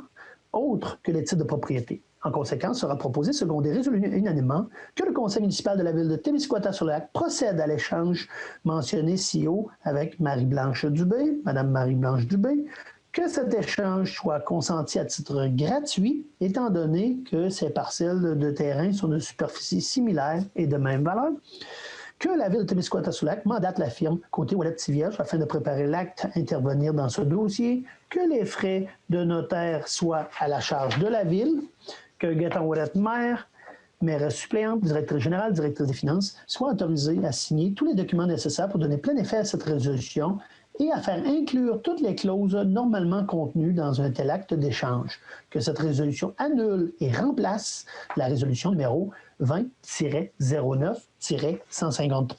autres que les titres de propriété. En conséquence, sera proposé, secondé, résolu unanimement, que le conseil municipal de la ville de Témiscouata-sur-le-Lac procède à l'échange mentionné ci-haut avec Marie-Blanche Dubé, Mme Marie-Blanche Dubé, que cet échange soit consenti à titre gratuit, étant donné que ces parcelles de terrain sont de superficie similaire et de même valeur, que la Ville de Témiscouata-sur-le-Lac mandate la firme côté Ouellette-Tivierge afin de préparer l'acte à intervenir dans ce dossier, que les frais de notaire soient à la charge de la Ville, que Gaétan Ouellette, maire, mairesse suppléante, directrice générale, directrice des finances, soient autorisés à signer tous les documents nécessaires pour donner plein effet à cette résolution et à faire inclure toutes les clauses normalement contenues dans un tel acte d'échange, que cette résolution annule et remplace la résolution numéro 20-09-153.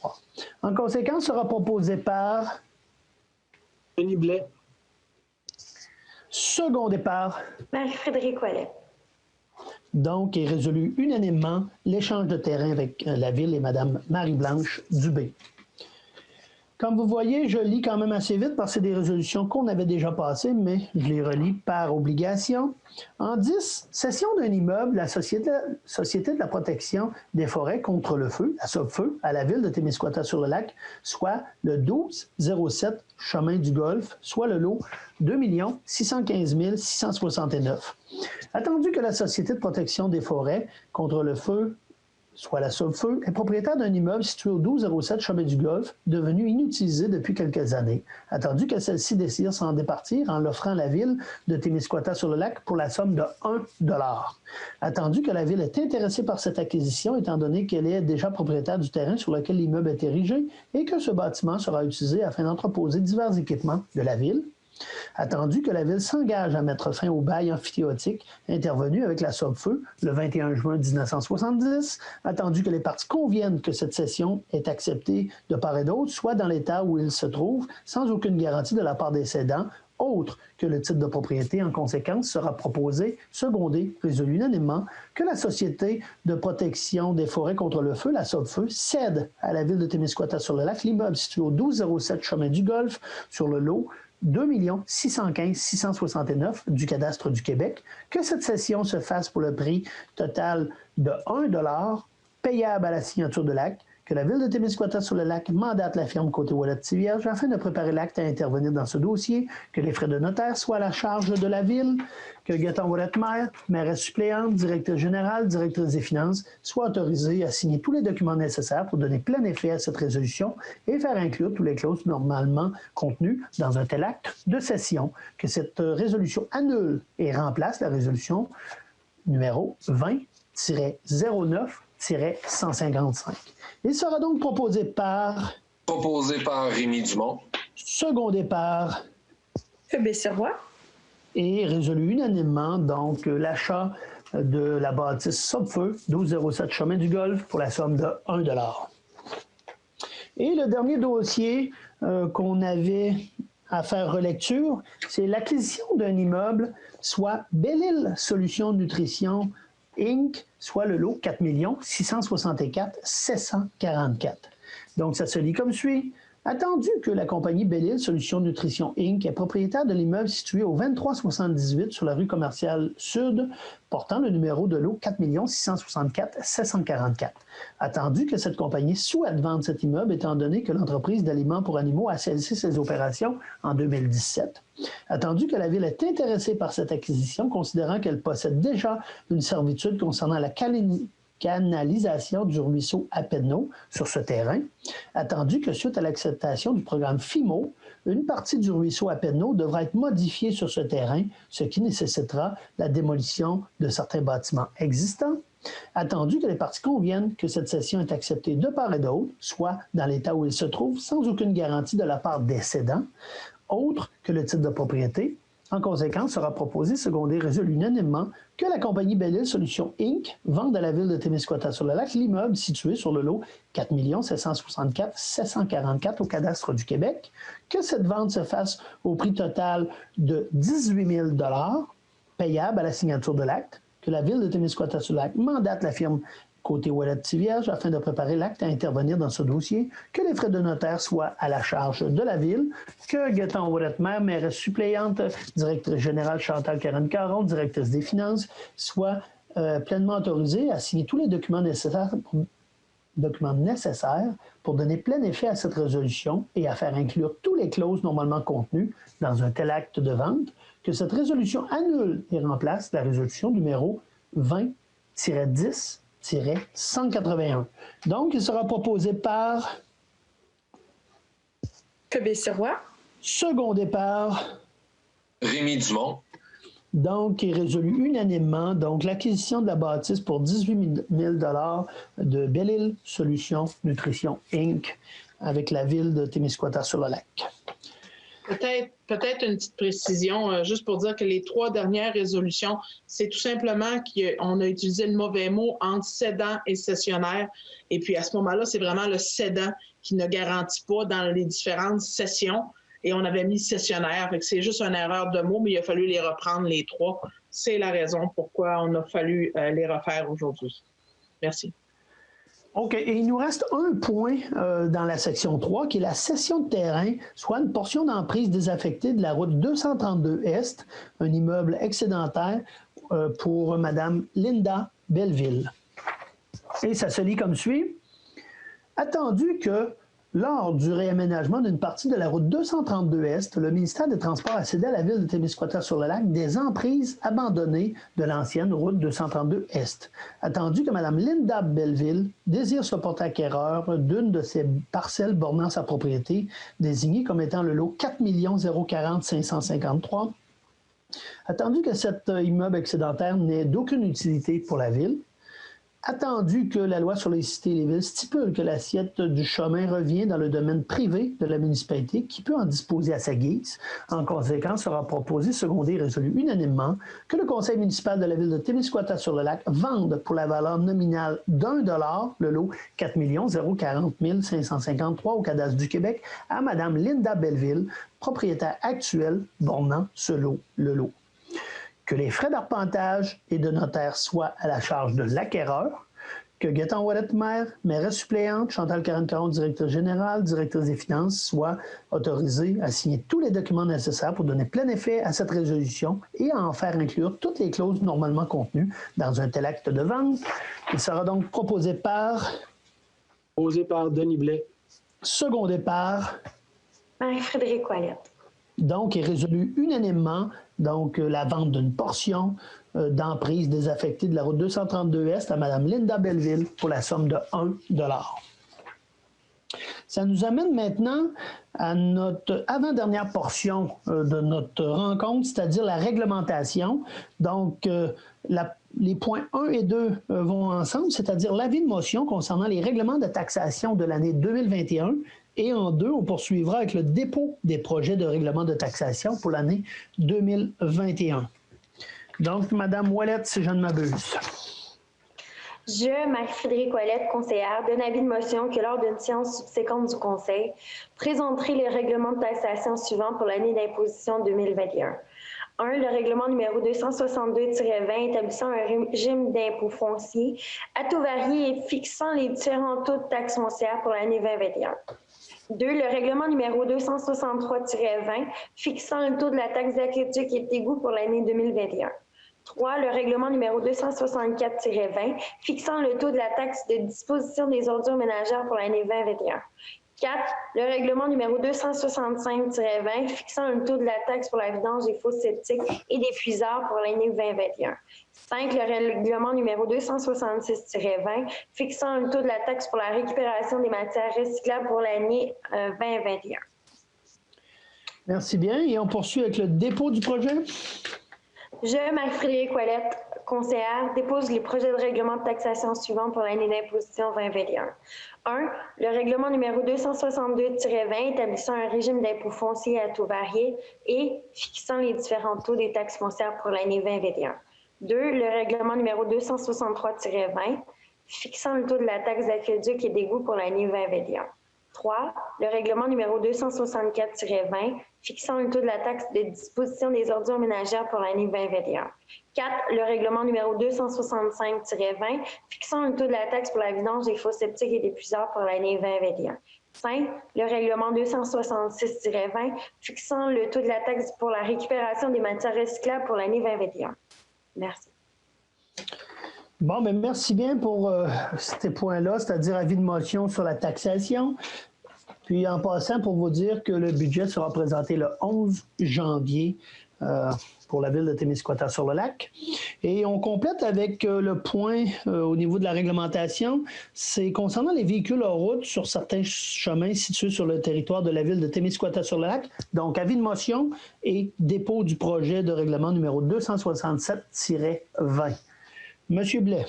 En conséquence, sera proposé par Denis Blais. secondé par, Marie-Frédérique Ouellette. donc, est résolu unanimement l'échange de terrain avec la Ville et Mme Marie-Blanche Dubé. Comme vous voyez, je lis quand même assez vite parce que c'est des résolutions qu'on avait déjà passées, mais je les relis par obligation. En 10, cession d'un immeuble, la Société de la protection des forêts contre le feu, la SOPFEU, à la Ville de Témiscouata-sur-le-Lac, soit le 1207 chemin du Golfe, soit le lot 2 615 669. Attendu que la Société de protection des forêts contre le feu, soit la SOPFEU, est propriétaire d'un immeuble situé au 1207 chemin du Golfe, devenu inutilisé depuis quelques années. Attendu que celle-ci décide s'en départir en l'offrant à la Ville de Témiscouata-sur-le-Lac pour la somme de 1 $. Attendu que la Ville est intéressée par cette acquisition, étant donné qu'elle est déjà propriétaire du terrain sur lequel l'immeuble est érigé et que ce bâtiment sera utilisé afin d'entreposer divers équipements de la Ville. Attendu que la Ville s'engage à mettre fin au bail amphithéotique intervenu avec la SOPFEU le 21 juin 1970, attendu que les parties conviennent que cette cession est acceptée de part et d'autre, soit dans l'état où il se trouve, sans aucune garantie de la part des cédants, autre que le titre de propriété, en conséquence, sera proposé, secondé, résolu unanimement, que la Société de protection des forêts contre le feu, la SOPFEU, cède à la Ville de Témiscouata-sur-le-Lac l'immeuble situé au 1207 chemin du Golfe sur le lot 2 615 669 du cadastre du Québec, que cette cession se fasse pour le prix total de 1 $ payable à la signature de l'acte, que la Ville de Témiscouata-sur-le-Lac mandate la firme côté Ouellette-Tivierge afin de préparer l'acte à intervenir dans ce dossier, que les frais de notaire soient à la charge de la Ville, que Gaétan Ouellette, maire, mairesse suppléante, directrice générale, directrice des finances, soient autorisés à signer tous les documents nécessaires pour donner plein effet à cette résolution et faire inclure toutes les clauses normalement contenues dans un tel acte de cession, que cette résolution annule et remplace la résolution numéro 20-09-155. Il sera donc proposé par... Proposé par Rémy Dumont. Secondé par... Phoebe Sirois. Et résolu unanimement, donc, l'achat de la bâtisse SOPFEU, 1207 chemin du Golfe, pour la somme de 1 $. Et le dernier dossier qu'on avait à faire relecture, c'est l'acquisition d'un immeuble, soit Belle-Île Solutions Nutrition Inc., soit le lot 4 664 744. Donc, ça se lit comme suit. Attendu que la compagnie Belle-Île Solutions Nutrition Inc. est propriétaire de l'immeuble situé au 2378 sur la rue commerciale Sud, portant le numéro de lot 4 664 744. Attendu que cette compagnie souhaite vendre cet immeuble, étant donné que l'entreprise d'aliments pour animaux a cessé ses opérations en 2017. Attendu que la Ville est intéressée par cette acquisition, considérant qu'elle possède déjà une servitude concernant la canalisation du ruisseau Appenneau sur ce terrain, attendu que suite à l'acceptation du programme FIMO, une partie du ruisseau Appenneau devra être modifiée sur ce terrain, ce qui nécessitera la démolition de certains bâtiments existants, attendu que les parties conviennent que cette cession est acceptée de part et d'autre, soit dans l'état où il se trouve, sans aucune garantie de la part des cédants, autre que le titre de propriété. En conséquence, sera proposé, secondé, résolu unanimement que la compagnie Belle-Île Solutions Inc. vende à la Ville de Témiscouata-sur-le-Lac l'immeuble situé sur le lot 4 764 744 au cadastre du Québec, que cette vente se fasse au prix total de 18 000 $ payable à la signature de l'acte, que la Ville de Témiscouata-sur-le-Lac mandate la firme côté Ouellette-Tivierge afin de préparer l'acte à intervenir dans ce dossier, que les frais de notaire soient à la charge de la Ville, que Gaétan Ouellette, maire, mairesse suppléante, directrice générale Chantal Caron, directrice des finances, soit pleinement autorisée à signer tous les documents nécessaires pour donner plein effet à cette résolution et à faire inclure toutes les clauses normalement contenues dans un tel acte de vente, que cette résolution annule et remplace la résolution numéro 20-10 181. Donc, il sera proposé par... Quebec-Sirois. Secondé par... Rémy Dumont. Donc, est résolu unanimement. Donc, l'acquisition de la bâtisse pour 18 000 $ de Belle-Île Solutions Nutrition Inc. avec la ville de Témiscouata-sur-le-Lac. Peut-être une petite précision, juste pour dire que les 3 dernières résolutions, c'est tout simplement qu'on a utilisé le mauvais mot entre cédant et cessionnaire. Et puis, à ce moment-là, c'est vraiment le cédant qui ne garantit pas dans les différentes cessions. Et on avait mis cessionnaire. Fait que c'est juste une erreur de mots, mais il a fallu les reprendre les 3. C'est la raison pourquoi on a fallu les refaire aujourd'hui. Merci. OK. Et il nous reste un point dans la section 3, qui est la cession de terrain, soit une portion d'emprise désaffectée de la route 232 Est, un immeuble excédentaire pour Mme Linda Belleville. Et ça se lit comme suit. Attendu que lors du réaménagement d'une partie de la route 232 Est, le ministère des Transports a cédé à la ville de Témiscouata-sur-le-Lac des emprises abandonnées de l'ancienne route 232 Est. Attendu que Mme Linda Belleville désire se porter acquéreur d'une de ces parcelles bornant sa propriété, désignée comme étant le lot 4 040 553. Attendu que cet immeuble excédentaire n'ait d'aucune utilité pour la ville, attendu que la loi sur les cités et les villes stipule que l'assiette du chemin revient dans le domaine privé de la municipalité qui peut en disposer à sa guise, en conséquence sera proposé, secondé et résolu unanimement que le conseil municipal de la ville de Témiscouata-sur-le-Lac vende pour la valeur nominale $1 le lot 4 040 553 au cadastre du Québec à Mme Linda Belleville, propriétaire actuelle bornant le lot. Que les frais d'arpentage et de notaire soient à la charge de l'acquéreur, que Gaétan Ouellet, maire, mairesse suppléante, Chantal Caron-Caron, directrice générale, directrice des finances, soient autorisés à signer tous les documents nécessaires pour donner plein effet à cette résolution et à en faire inclure toutes les clauses normalement contenues dans un tel acte de vente. Il sera donc proposé par... Posé par Denis Blais. Secondé par... Marie-Frédérique Ouellette. Donc, est résolu unanimement la vente d'une portion d'emprise désaffectée de la route 232 Est à Mme Linda Belleville pour la somme de $1. Ça nous amène maintenant à notre avant-dernière portion de notre rencontre, c'est-à-dire la réglementation. Donc, les points 1 et 2 vont ensemble, c'est-à-dire l'avis de motion concernant les règlements de taxation de l'année 2021. Et en 2, on poursuivra avec le dépôt des projets de règlement de taxation pour l'année 2021. Donc, Mme Ouellette, si je ne m'abuse. Je, Marie-Frédérique Ouellette, conseillère, donne avis de motion que lors d'une séance subséquente du Conseil, présenterai les règlements de taxation suivants pour l'année d'imposition 2021. 1. Le règlement numéro 262-20 établissant un régime d'impôt foncier à taux variés et fixant les différents taux de taxes foncières pour l'année 2021. 2. Le règlement numéro 263-20 fixant un taux de la taxe d'aqueduc et d'égout pour l'année 2021. 3. Le règlement numéro 264-20 fixant le taux de la taxe de disposition des ordures ménagères pour l'année 2021. 4. Le règlement numéro 265-20 fixant un taux de la taxe pour la vidange des fosses septiques et des puisards pour l'année 2021. 5. Le règlement numéro 266-20 fixant un taux de la taxe pour la récupération des matières recyclables pour l'année 2021. Merci bien. Et on poursuit avec le dépôt du projet. Je, Marie-Frédérique Ouellette, conseillère, dépose les projets de règlement de taxation suivants pour l'année d'imposition 2021. 1. Le règlement numéro 262-20 établissant un régime d'impôt foncier à taux variés et fixant les différents taux des taxes foncières pour l'année 2021. 2. Le règlement numéro 263-20 fixant le taux de la taxe d'aqueduc et d'égout pour l'année 2021. 3. Le règlement numéro 264-20 fixant le taux de la taxe de disposition des ordures ménagères pour l'année 2021. 4. Le règlement numéro 265-20 fixant le taux de la taxe pour la vidange des fosses septiques et des puisards pour l'année 2021. 5. Le règlement 266-20 fixant le taux de la taxe pour la récupération des matières recyclables pour l'année 2021. Merci. Bon, bien, merci bien pour ces points-là, c'est-à-dire avis de motion sur la taxation. Puis en passant, pour vous dire que le budget sera présenté le 11 janvier pour la ville de Témiscouata-sur-le-Lac. Et on complète avec le point au niveau de la réglementation, c'est concernant les véhicules hors route sur certains chemins situés sur le territoire de la ville de Témiscouata-sur-le-Lac. Donc, avis de motion et dépôt du projet de règlement numéro 267-20. Monsieur Blais.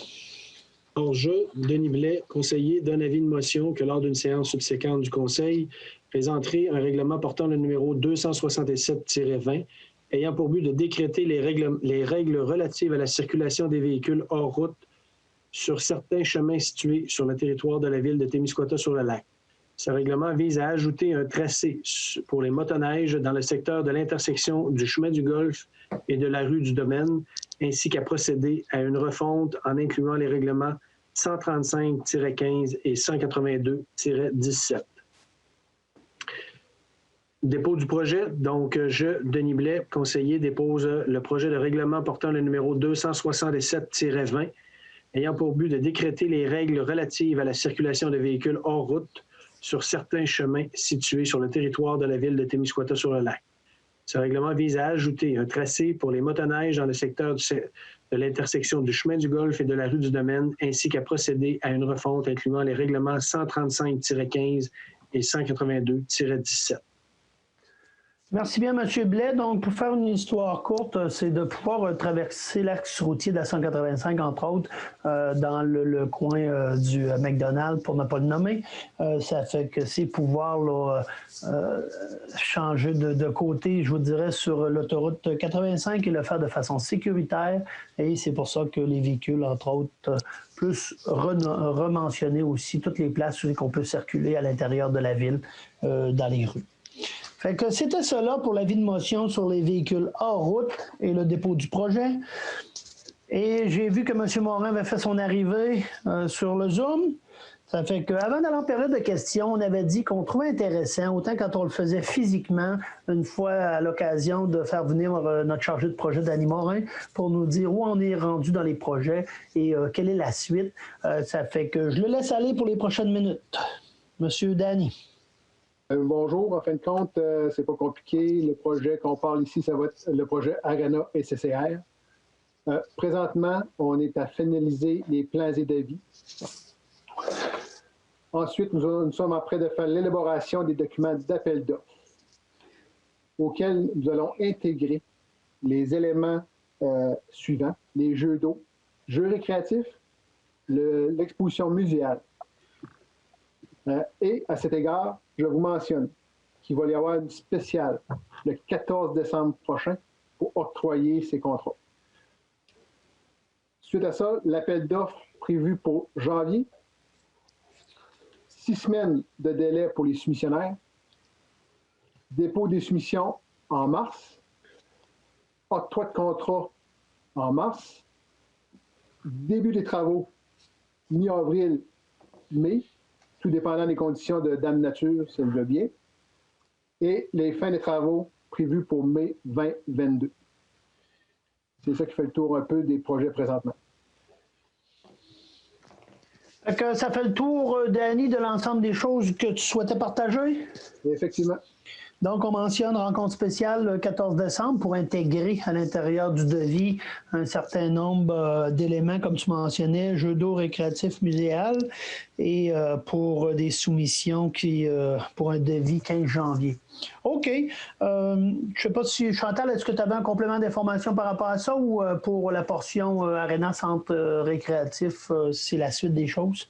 Alors, je, Denis Blais, conseiller, donne avis de motion que lors d'une séance subséquente du Conseil, présenterai un règlement portant le numéro 267-20, ayant pour but de décréter les règles relatives à la circulation des véhicules hors route sur certains chemins situés sur le territoire de la ville de Témiscouata-sur-le-Lac. Ce règlement vise à ajouter un tracé pour les motoneiges dans le secteur de l'intersection du chemin du Golfe et de la rue du Domaine, ainsi qu'à procéder à une refonte en incluant les règlements 135-15 et 182-17. Dépôt du projet. Donc, je, Denis Blais, conseiller, dépose le projet de règlement portant le numéro 267-20, ayant pour but de décréter les règles relatives à la circulation de véhicules hors route sur certains chemins situés sur le territoire de la ville de Témiscouata-sur-le-Lac. Ce règlement vise à ajouter un tracé pour les motoneiges dans le secteur de l'intersection du chemin du Golfe et de la rue du Domaine, ainsi qu'à procéder à une refonte incluant les règlements 135-15 et 182-17. Merci bien, M. Blais. Donc, pour faire une histoire courte, c'est de pouvoir traverser l'axe routier de la 185, entre autres, dans le coin du McDonald's, pour ne pas le nommer. Ça fait que c'est pouvoir là, changer de côté, je vous dirais, sur l'autoroute 85 et le faire de façon sécuritaire. Et c'est pour ça que les véhicules, entre autres, plus rementionner aussi toutes les places où on peut circuler à l'intérieur de la ville, dans les rues. Fait que c'était cela pour l'avis de motion sur les véhicules hors route et le dépôt du projet. Et j'ai vu que M. Morin avait fait son arrivée sur le Zoom. Ça fait qu'avant d'aller en période de questions, on avait dit qu'on trouvait intéressant, autant quand on le faisait physiquement, une fois à l'occasion de faire venir notre chargé de projet, Danny Morin, pour nous dire où on est rendu dans les projets et quelle est la suite. Ça fait que je le laisse aller pour les prochaines minutes. Monsieur Danny. Bonjour, en fin de compte, c'est pas compliqué. Le projet qu'on parle ici, ça va être le projet Arena SCCR. Présentement, on est à finaliser les plans et devis. Ensuite, nous sommes en train de faire l'élaboration des documents d'appel d'offres auxquels nous allons intégrer les éléments suivants, les jeux d'eau, jeux récréatifs, l'exposition muséale. Et à cet égard, je vous mentionne qu'il va y avoir une spéciale le 14 décembre prochain pour octroyer ces contrats. Suite à ça, l'appel d'offres prévu pour janvier, 6 semaines de délai pour les soumissionnaires, dépôt des soumissions en mars, octroi de contrat en mars, début des travaux mi-avril, mai, tout dépendant des conditions de Dame Nature, si elle veut bien, et les fins des travaux prévues pour mai 2022. C'est ça qui fait le tour un peu des projets présentement. Ça fait le tour, Danny, de l'ensemble des choses que tu souhaitais partager? Effectivement. Donc, on mentionne rencontre spéciale le 14 décembre pour intégrer à l'intérieur du devis un certain nombre d'éléments, comme tu mentionnais, jeux d'eau récréatif muséal et pour des soumissions pour un devis 15 janvier. OK. Je ne sais pas si, Chantal, est-ce que tu avais un complément d'information par rapport à ça ou pour la portion Arena Centre récréatif, c'est la suite des choses?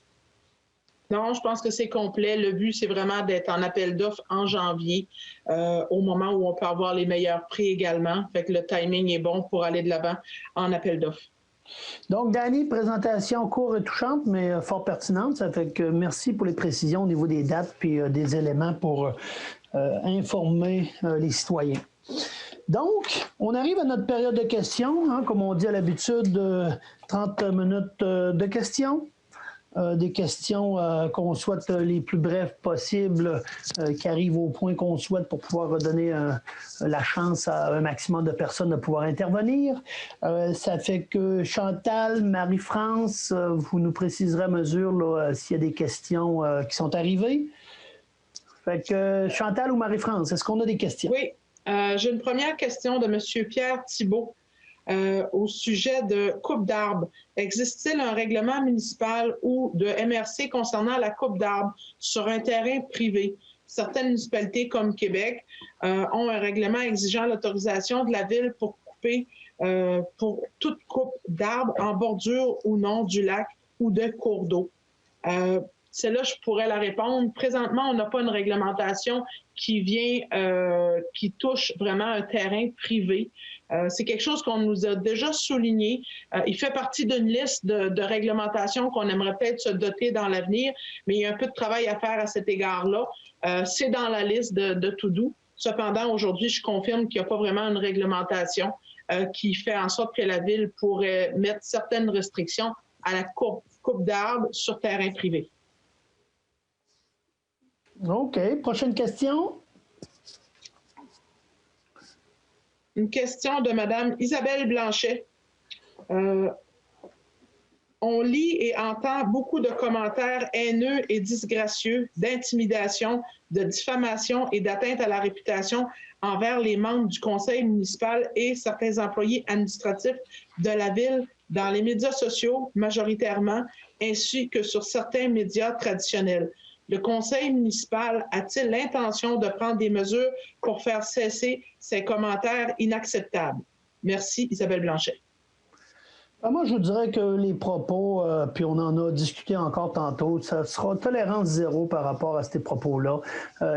Non, je pense que c'est complet. Le but, c'est vraiment d'être en appel d'offres en janvier, au moment où on peut avoir les meilleurs prix également. Fait que le timing est bon pour aller de l'avant en appel d'offres. Donc, Danny, présentation courte et touchante, mais fort pertinente. Ça fait que merci pour les précisions au niveau des dates puis des éléments pour informer les citoyens. Donc, on arrive à notre période de questions. Hein, comme on dit à l'habitude, 30 minutes de questions. Des questions qu'on souhaite les plus brèves possibles, qui arrivent au point qu'on souhaite pour pouvoir donner la chance à un maximum de personnes de pouvoir intervenir. Ça fait que Chantal, Marie-France, vous nous préciserez à mesure s'il y a des questions qui sont arrivées. Fait que Chantal ou Marie-France, est-ce qu'on a des questions? Oui. J'ai une première question de M. Pierre Thibault au sujet de coupe d'arbres. Existe-t-il un règlement municipal ou de MRC concernant la coupe d'arbres sur un terrain privé? Certaines municipalités comme Québec ont un règlement exigeant l'autorisation de la ville pour couper pour toute coupe d'arbres en bordure ou non du lac ou de cours d'eau. Celle-là, je pourrais la répondre. Présentement, on n'a pas une réglementation qui vient, qui touche vraiment un terrain privé. C'est quelque chose qu'on nous a déjà souligné. Il fait partie d'une liste de réglementations qu'on aimerait peut-être se doter dans l'avenir, mais il y a un peu de travail à faire à cet égard-là. C'est dans la liste de to-do. Cependant, aujourd'hui, je confirme qu'il n'y a pas vraiment une réglementation qui fait en sorte que la ville pourrait mettre certaines restrictions à la coupe d'arbres sur terrain privé. OK. Prochaine question. Une question de Mme Isabelle Blanchet. On lit et entend beaucoup de commentaires haineux et disgracieux, d'intimidation, de diffamation et d'atteinte à la réputation envers les membres du conseil municipal et certains employés administratifs de la ville dans les médias sociaux majoritairement, ainsi que sur certains médias traditionnels. Le conseil municipal a-t-il l'intention de prendre des mesures pour faire cesser ces commentaires inacceptables? Merci, Isabelle Blanchet. Moi, je vous dirais que les propos, puis on en a discuté encore tantôt, ça sera tolérance zéro par rapport à ces propos-là.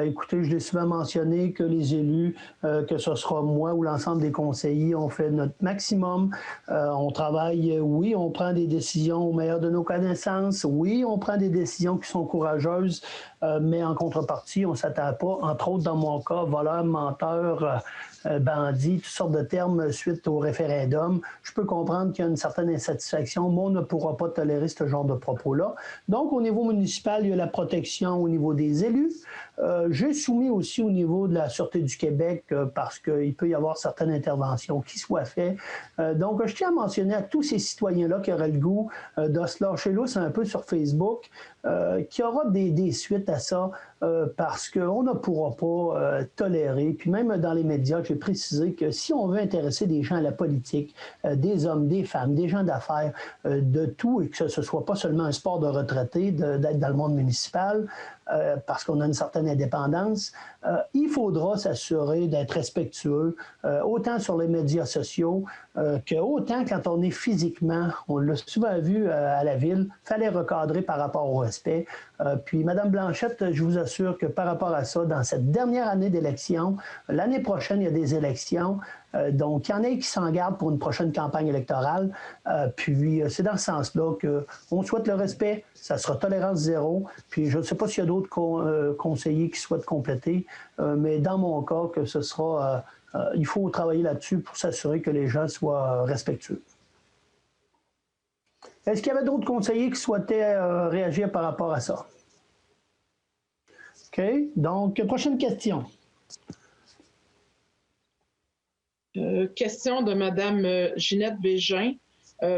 Écoutez, je l'ai souvent mentionné que les élus, que ce sera moi ou l'ensemble des conseillers, on fait notre maximum. On travaille, oui, on prend des décisions au meilleur de nos connaissances. Oui, on prend des décisions qui sont courageuses, mais en contrepartie, on ne s'attend pas, entre autres dans mon cas, voleur, menteur, bandit, toutes sortes de termes suite au référendum. Je peux comprendre qu'il y a une certaine insatisfaction, mais on ne pourra pas tolérer ce genre de propos-là. Donc, au niveau municipal, il y a la protection au niveau des élus. J'ai soumis aussi au niveau de la Sûreté du Québec parce qu'il peut y avoir certaines interventions qui soient faites. Donc, je tiens à mentionner à tous ces citoyens-là qui auraient le goût de se lâcher lousse un peu sur Facebook, qu'il y aura des suites à ça parce qu'on ne pourra pas tolérer. Puis même dans les médias, j'ai précisé que si on veut intéresser des gens à la politique, des hommes, des femmes, des gens d'affaires, de tout, et que ce ne soit pas seulement un sport de retraité d'être dans le monde municipal, parce qu'on a une certaine indépendance, il faudra s'assurer d'être respectueux, autant sur les médias sociaux que autant quand on est physiquement. On l'a souvent vu à la ville, il fallait recadrer par rapport au respect. Puis, Mme Blanchette, je vous assure que par rapport à ça, dans cette dernière année d'élection, l'année prochaine, il y a des élections. Donc, il y en a qui s'en gardent pour une prochaine campagne électorale. Puis, c'est dans ce sens-là qu'on souhaite le respect. Ça sera tolérance zéro. Puis, je ne sais pas s'il y a d'autres conseillers qui souhaitent compléter, mais dans mon cas, que ce sera... il faut travailler là-dessus pour s'assurer que les gens soient respectueux. Est-ce qu'il y avait d'autres conseillers qui souhaitaient réagir par rapport à ça? OK. Donc, prochaine question. Question de Mme Ginette Bégin.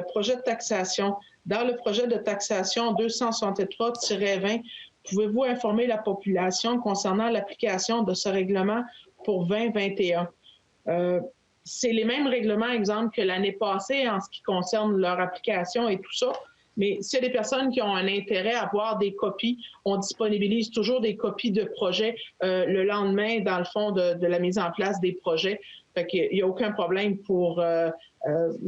Projet de taxation. Dans le projet de taxation 263-20, pouvez-vous informer la population concernant l'application de ce règlement pour 2021? C'est les mêmes règlements, exemple, que l'année passée en ce qui concerne leur application et tout ça. Mais s'il y a des personnes qui ont un intérêt à avoir des copies, on disponibilise toujours des copies de projets le lendemain, dans le fond, de la mise en place des projets. Fait qu'il n'y a aucun problème pour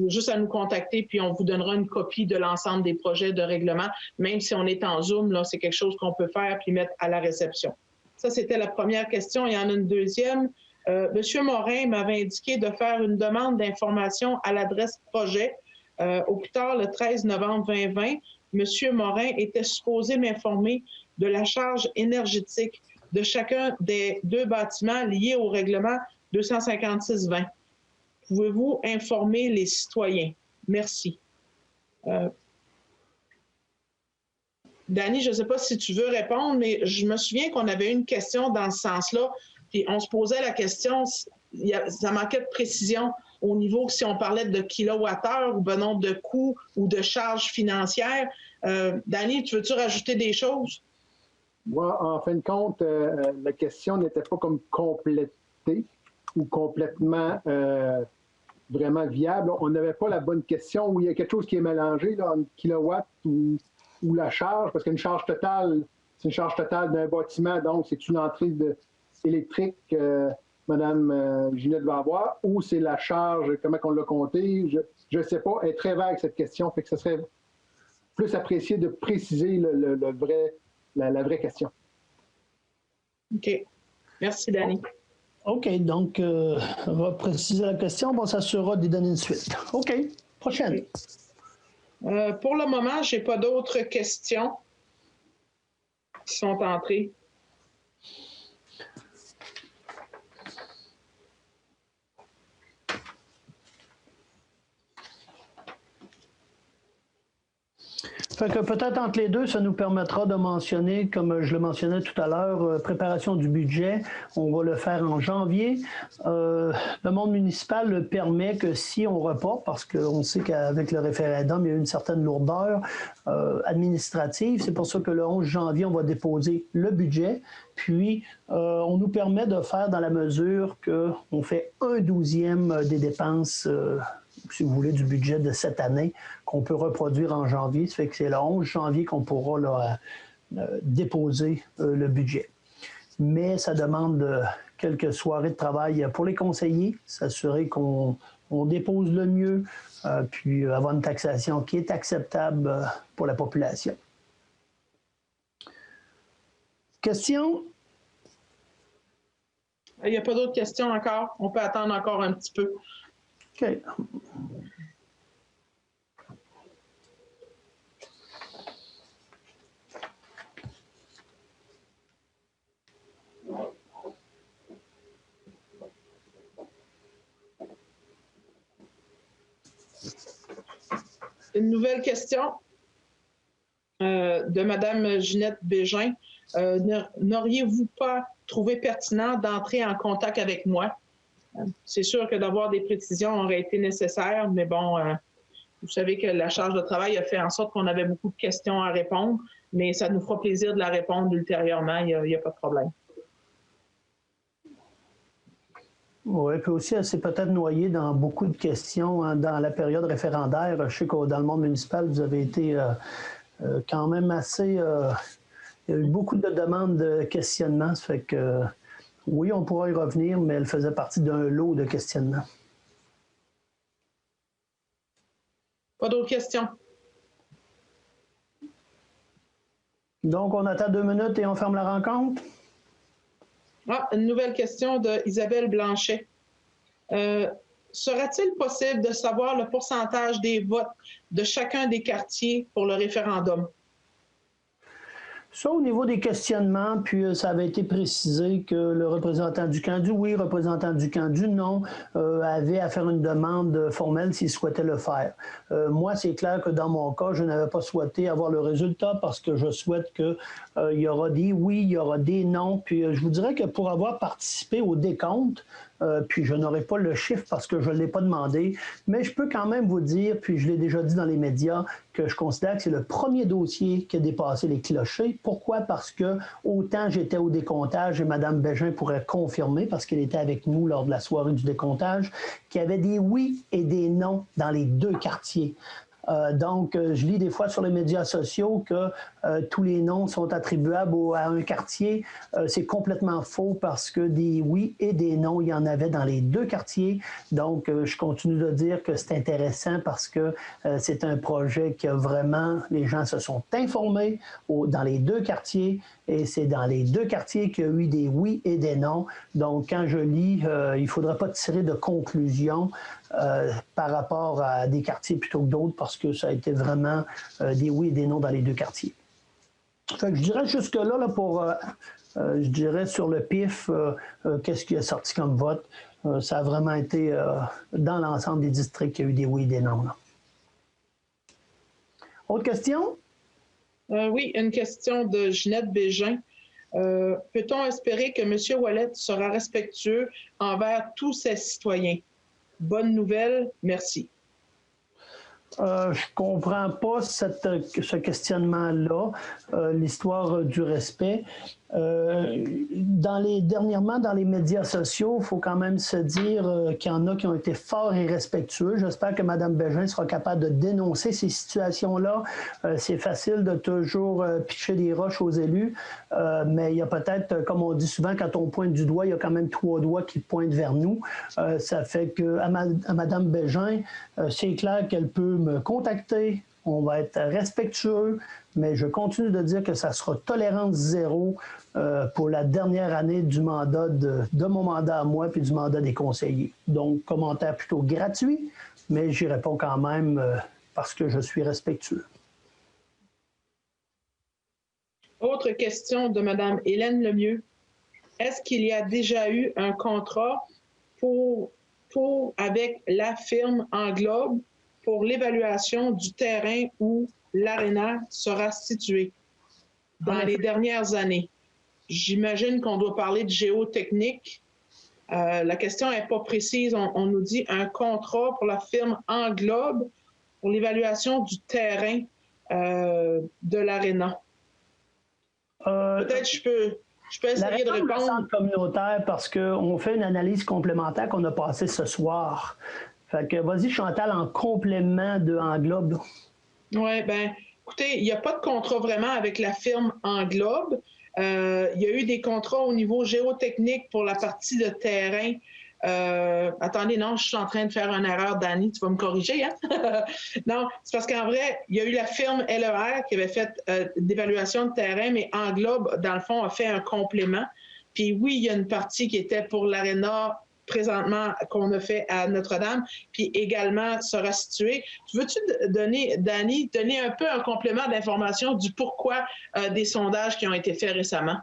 juste à nous contacter, puis on vous donnera une copie de l'ensemble des projets de règlement. Même si on est en Zoom, là, c'est quelque chose qu'on peut faire puis mettre à la réception. Ça, c'était la première question. Il y en a une deuxième. Monsieur Morin m'avait indiqué de faire une demande d'information à l'adresse projet. Au plus tard, le 13 novembre 2020, Monsieur Morin était supposé m'informer de la charge énergétique de chacun des deux bâtiments liés au règlement 256-20. Pouvez-vous informer les citoyens? Merci. Dany, je ne sais pas si tu veux répondre, mais je me souviens qu'on avait une question dans ce sens-là. Puis on se posait la question, ça manquait de précision au niveau si on parlait de kilowattheure ou non de coûts ou de charges financières. Dany, tu veux-tu rajouter des choses? Moi, en fin de compte, la question n'était pas comme complétée. ou complètement vraiment viable. On n'avait pas la bonne question où il y a quelque chose qui est mélangé, là, en kilowatts ou la charge, parce qu'une charge totale, c'est une charge totale d'un bâtiment, donc c'est une entrée électrique que Mme Ginette va avoir, ou c'est la charge, comment on l'a compté, je ne sais pas, elle est très vague cette question, fait que ce serait plus apprécié de préciser la vraie question. OK. Merci, Danny. OK, donc, on va préciser la question. Bon, ça sera d'y donner une suite. OK, prochaine. Pour le moment, je n'ai pas d'autres questions qui sont entrées. Fait que peut-être entre les deux, ça nous permettra de mentionner, comme je le mentionnais tout à l'heure, préparation du budget. On va le faire en janvier. Le monde municipal le permet que si on reporte, parce qu'on sait qu'avec le référendum, il y a une certaine lourdeur administrative. C'est pour ça que le 11 janvier, on va déposer le budget. Puis, on nous permet de faire dans la mesure qu'on fait 1/12 des dépenses si vous voulez, du budget de cette année qu'on peut reproduire en janvier. Ça fait que c'est le 11 janvier qu'on pourra là, déposer le budget. Mais ça demande quelques soirées de travail pour les conseillers, s'assurer qu'on dépose le mieux, puis avoir une taxation qui est acceptable pour la population. Question? Il n'y a pas d'autres questions encore. On peut attendre encore un petit peu. OK. Une nouvelle question de Mme Ginette Bégin. N'auriez-vous pas trouvé pertinent d'entrer en contact avec moi? C'est sûr que d'avoir des précisions aurait été nécessaire, mais bon, vous savez que la charge de travail a fait en sorte qu'on avait beaucoup de questions à répondre, mais ça nous fera plaisir de la répondre ultérieurement, il n'y a pas de problème. Oui, puis aussi, elle s'est peut-être noyée dans beaucoup de questions hein, dans la période référendaire. Je sais que dans le monde municipal, vous avez été quand même assez... il y a eu beaucoup de demandes de questionnement, ça fait que... Oui, on pourra y revenir, mais elle faisait partie d'un lot de questionnements. Pas d'autres questions? Donc, on attend 2 minutes et on ferme la rencontre. Ah, une nouvelle question de Isabelle Blanchet. Sera-t-il possible de savoir le pourcentage des votes de chacun des quartiers pour le référendum? Ça, au niveau des questionnements, puis ça avait été précisé que le représentant du camp du oui, le représentant du camp du non avait à faire une demande formelle s'il souhaitait le faire. Moi, c'est clair que dans mon cas, je n'avais pas souhaité avoir le résultat parce que je souhaite qu'il y aura des oui, il y aura des non. Puis je vous dirais que pour avoir participé au décompte, puis je n'aurai pas le chiffre parce que je ne l'ai pas demandé, mais je peux quand même vous dire, puis je l'ai déjà dit dans les médias, que je considère que c'est le premier dossier qui a dépassé les clochers. Pourquoi? Parce que autant j'étais au décomptage, et Mme Bégin pourrait confirmer, parce qu'elle était avec nous lors de la soirée du décomptage, qu'il y avait des oui et des non dans les 2 quartiers. Donc, je lis des fois sur les médias sociaux que tous les noms sont attribuables à un quartier. C'est complètement faux parce que des oui et des non, il y en avait dans les 2 quartiers. Donc, je continue de dire que c'est intéressant parce que c'est un projet que vraiment, les gens se sont informés dans les 2 quartiers et c'est dans les 2 quartiers qu'il y a eu des oui et des non. Donc, quand je lis, il ne faudra pas tirer de conclusion par rapport à des quartiers plutôt que d'autres parce que ça a été vraiment des oui et des non dans les 2 quartiers. Fait que je dirais jusque-là, là, pour, je dirais sur le pif, qu'est-ce qui est sorti comme vote. Ça a vraiment été dans l'ensemble des districts qu'il y a eu des oui et des non. Là. Autre question? Oui, une question de Ginette Bégin. Peut-on espérer que M. Ouellet sera respectueux envers tous ses citoyens? Bonne nouvelle, merci. Je comprends pas ce questionnement-là, l'histoire du respect. Dernièrement, dans les médias sociaux, il faut quand même se dire qu'il y en a qui ont été forts et respectueux. J'espère que Mme Bégin sera capable de dénoncer ces situations-là. C'est facile de toujours pitcher des roches aux élus, mais il y a peut-être, comme on dit souvent, quand on pointe du doigt, il y a quand même 3 doigts qui pointent vers nous. Ça fait que à Mme Bégin, c'est clair qu'elle peut me contacter. On va être respectueux, mais je continue de dire que ça sera tolérance zéro pour la dernière année du mandat de mon mandat à moi puis du mandat des conseillers. Donc, commentaire plutôt gratuit, mais j'y réponds quand même parce que je suis respectueux. Autre question de Mme Hélène Lemieux. Est-ce qu'il y a déjà eu un contrat avec la firme Englobe pour l'évaluation du terrain où l'aréna sera situé dans les dernières années? J'imagine qu'on doit parler de géotechnique. La question n'est pas précise. On nous dit un contrat pour la firme Englobe pour l'évaluation du terrain de l'aréna. Peut-être je peux essayer de répondre. Centre communautaire parce qu'on fait une analyse complémentaire qu'on a passée ce soir. Fait que vas-y, Chantal, en complément de Englobe. Oui, bien, écoutez, il n'y a pas de contrat vraiment avec la firme Englobe. Il y a eu des contrats au niveau géotechnique pour la partie de terrain. Attendez, non, je suis en train de faire une erreur, Dani, tu vas me corriger, hein? Non, c'est parce qu'en vrai, il y a eu la firme LER qui avait fait d'évaluation de terrain, mais Englobe, dans le fond, a fait un complément. Puis oui, il y a une partie qui était pour l'aréna présentement qu'on a fait à Notre-Dame, puis également sera situé. Veux-tu donner, Dani, donner un peu un complément d'information du pourquoi des sondages qui ont été faits récemment?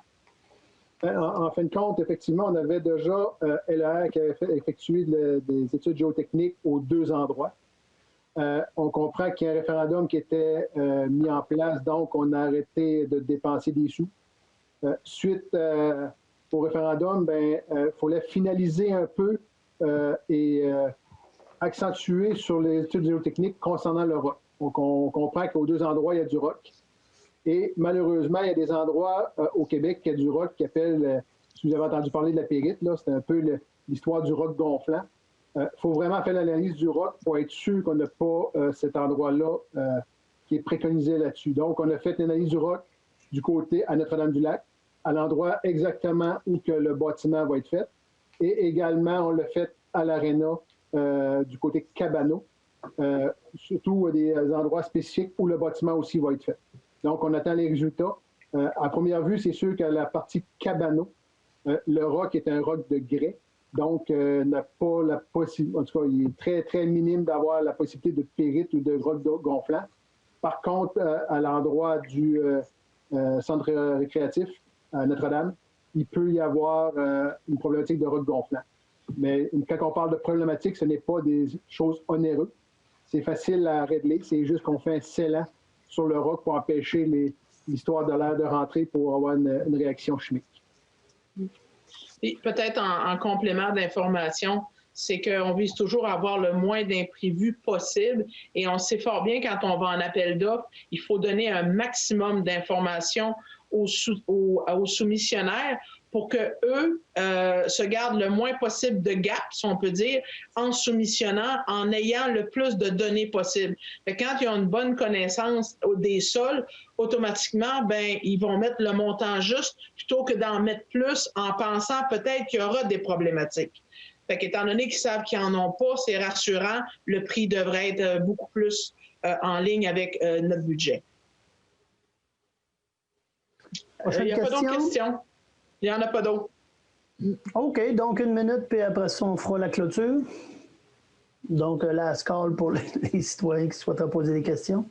En fin de compte, effectivement, on avait déjà LER qui avait effectué des études géotechniques aux 2 endroits. On comprend qu'il y a un référendum qui était mis en place, donc on a arrêté de dépenser des sous. Suite au référendum, il fallait finaliser un peu et accentuer sur les études géotechniques concernant le roc. Donc, on comprend qu'aux 2 endroits, il y a du roc. Et malheureusement, il y a des endroits au Québec qui a du roc qui appelle, si vous avez entendu parler de la pyrite, c'est un peu l'histoire du roc gonflant. Il faut vraiment faire l'analyse du roc pour être sûr qu'on n'a pas cet endroit-là qui est préconisé là-dessus. Donc, on a fait l'analyse du roc du côté à Notre-Dame-du-Lac, à l'endroit exactement où que le bâtiment va être fait. Et également, on l'a fait à l'aréna du côté Cabano, surtout à des endroits spécifiques où le bâtiment aussi va être fait. Donc, on attend les résultats. À première vue, c'est sûr que la partie Cabano, le roc est un roc de grès, donc n'a pas la possibilité, en tout cas, il est très, très minime d'avoir la possibilité de pyrite ou de roc gonflant. Par contre, à l'endroit du centre récréatif à Notre-Dame, il peut y avoir une problématique de roc gonflant. Mais quand on parle de problématique, ce n'est pas des choses onéreuses. C'est facile à régler. C'est juste qu'on fait un scellant sur le roc pour empêcher l'histoire de l'air de rentrer pour avoir une réaction chimique. Et peut-être en complément d'information, c'est qu'on vise toujours à avoir le moins d'imprévus possible. Et on sait fort bien, quand on va en appel d'offres, il faut donner un maximum d'informations aux soumissionnaires pour qu'eux se gardent le moins possible de gap, si on peut dire, en soumissionnant, en ayant le plus de données possible. Quand ils ont une bonne connaissance des sols, automatiquement, ils vont mettre le montant juste plutôt que d'en mettre plus en pensant peut-être qu'il y aura des problématiques. Étant donné qu'ils savent qu'ils n'en ont pas, c'est rassurant. Le prix devrait être beaucoup plus en ligne avec notre budget. Il n'y a pas d'autres questions. Il n'y en a pas d'autres. OK, donc 1 minute, puis après ça, on fera la clôture. Donc, la scale pour les citoyens qui souhaitent poser des questions.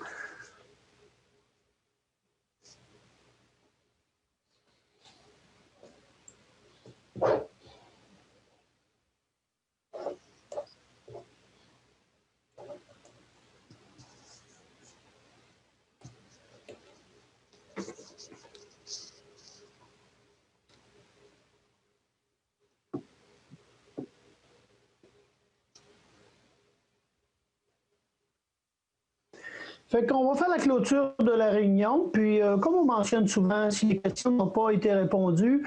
Fait qu'on va faire la clôture de la réunion. Puis, comme on mentionne souvent, si les questions n'ont pas été répondues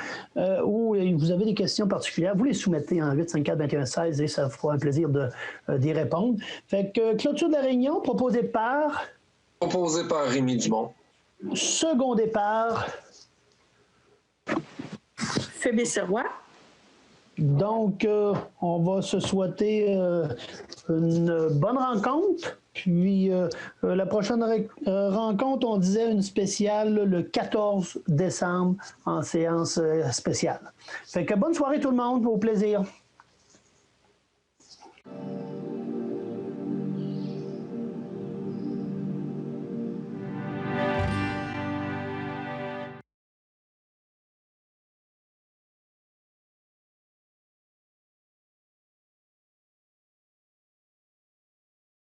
ou vous avez des questions particulières, vous les soumettez en 854-2116 et ça vous fera un plaisir d'y répondre. Fait que clôture de la réunion proposée par... Proposé par Rémi Dumont. Secondé par... Phoebe Sirois. Donc, on va se souhaiter une bonne rencontre. Puis, la prochaine rencontre, on disait une spéciale le 14 décembre en séance spéciale. Fait que bonne soirée tout le monde, au plaisir.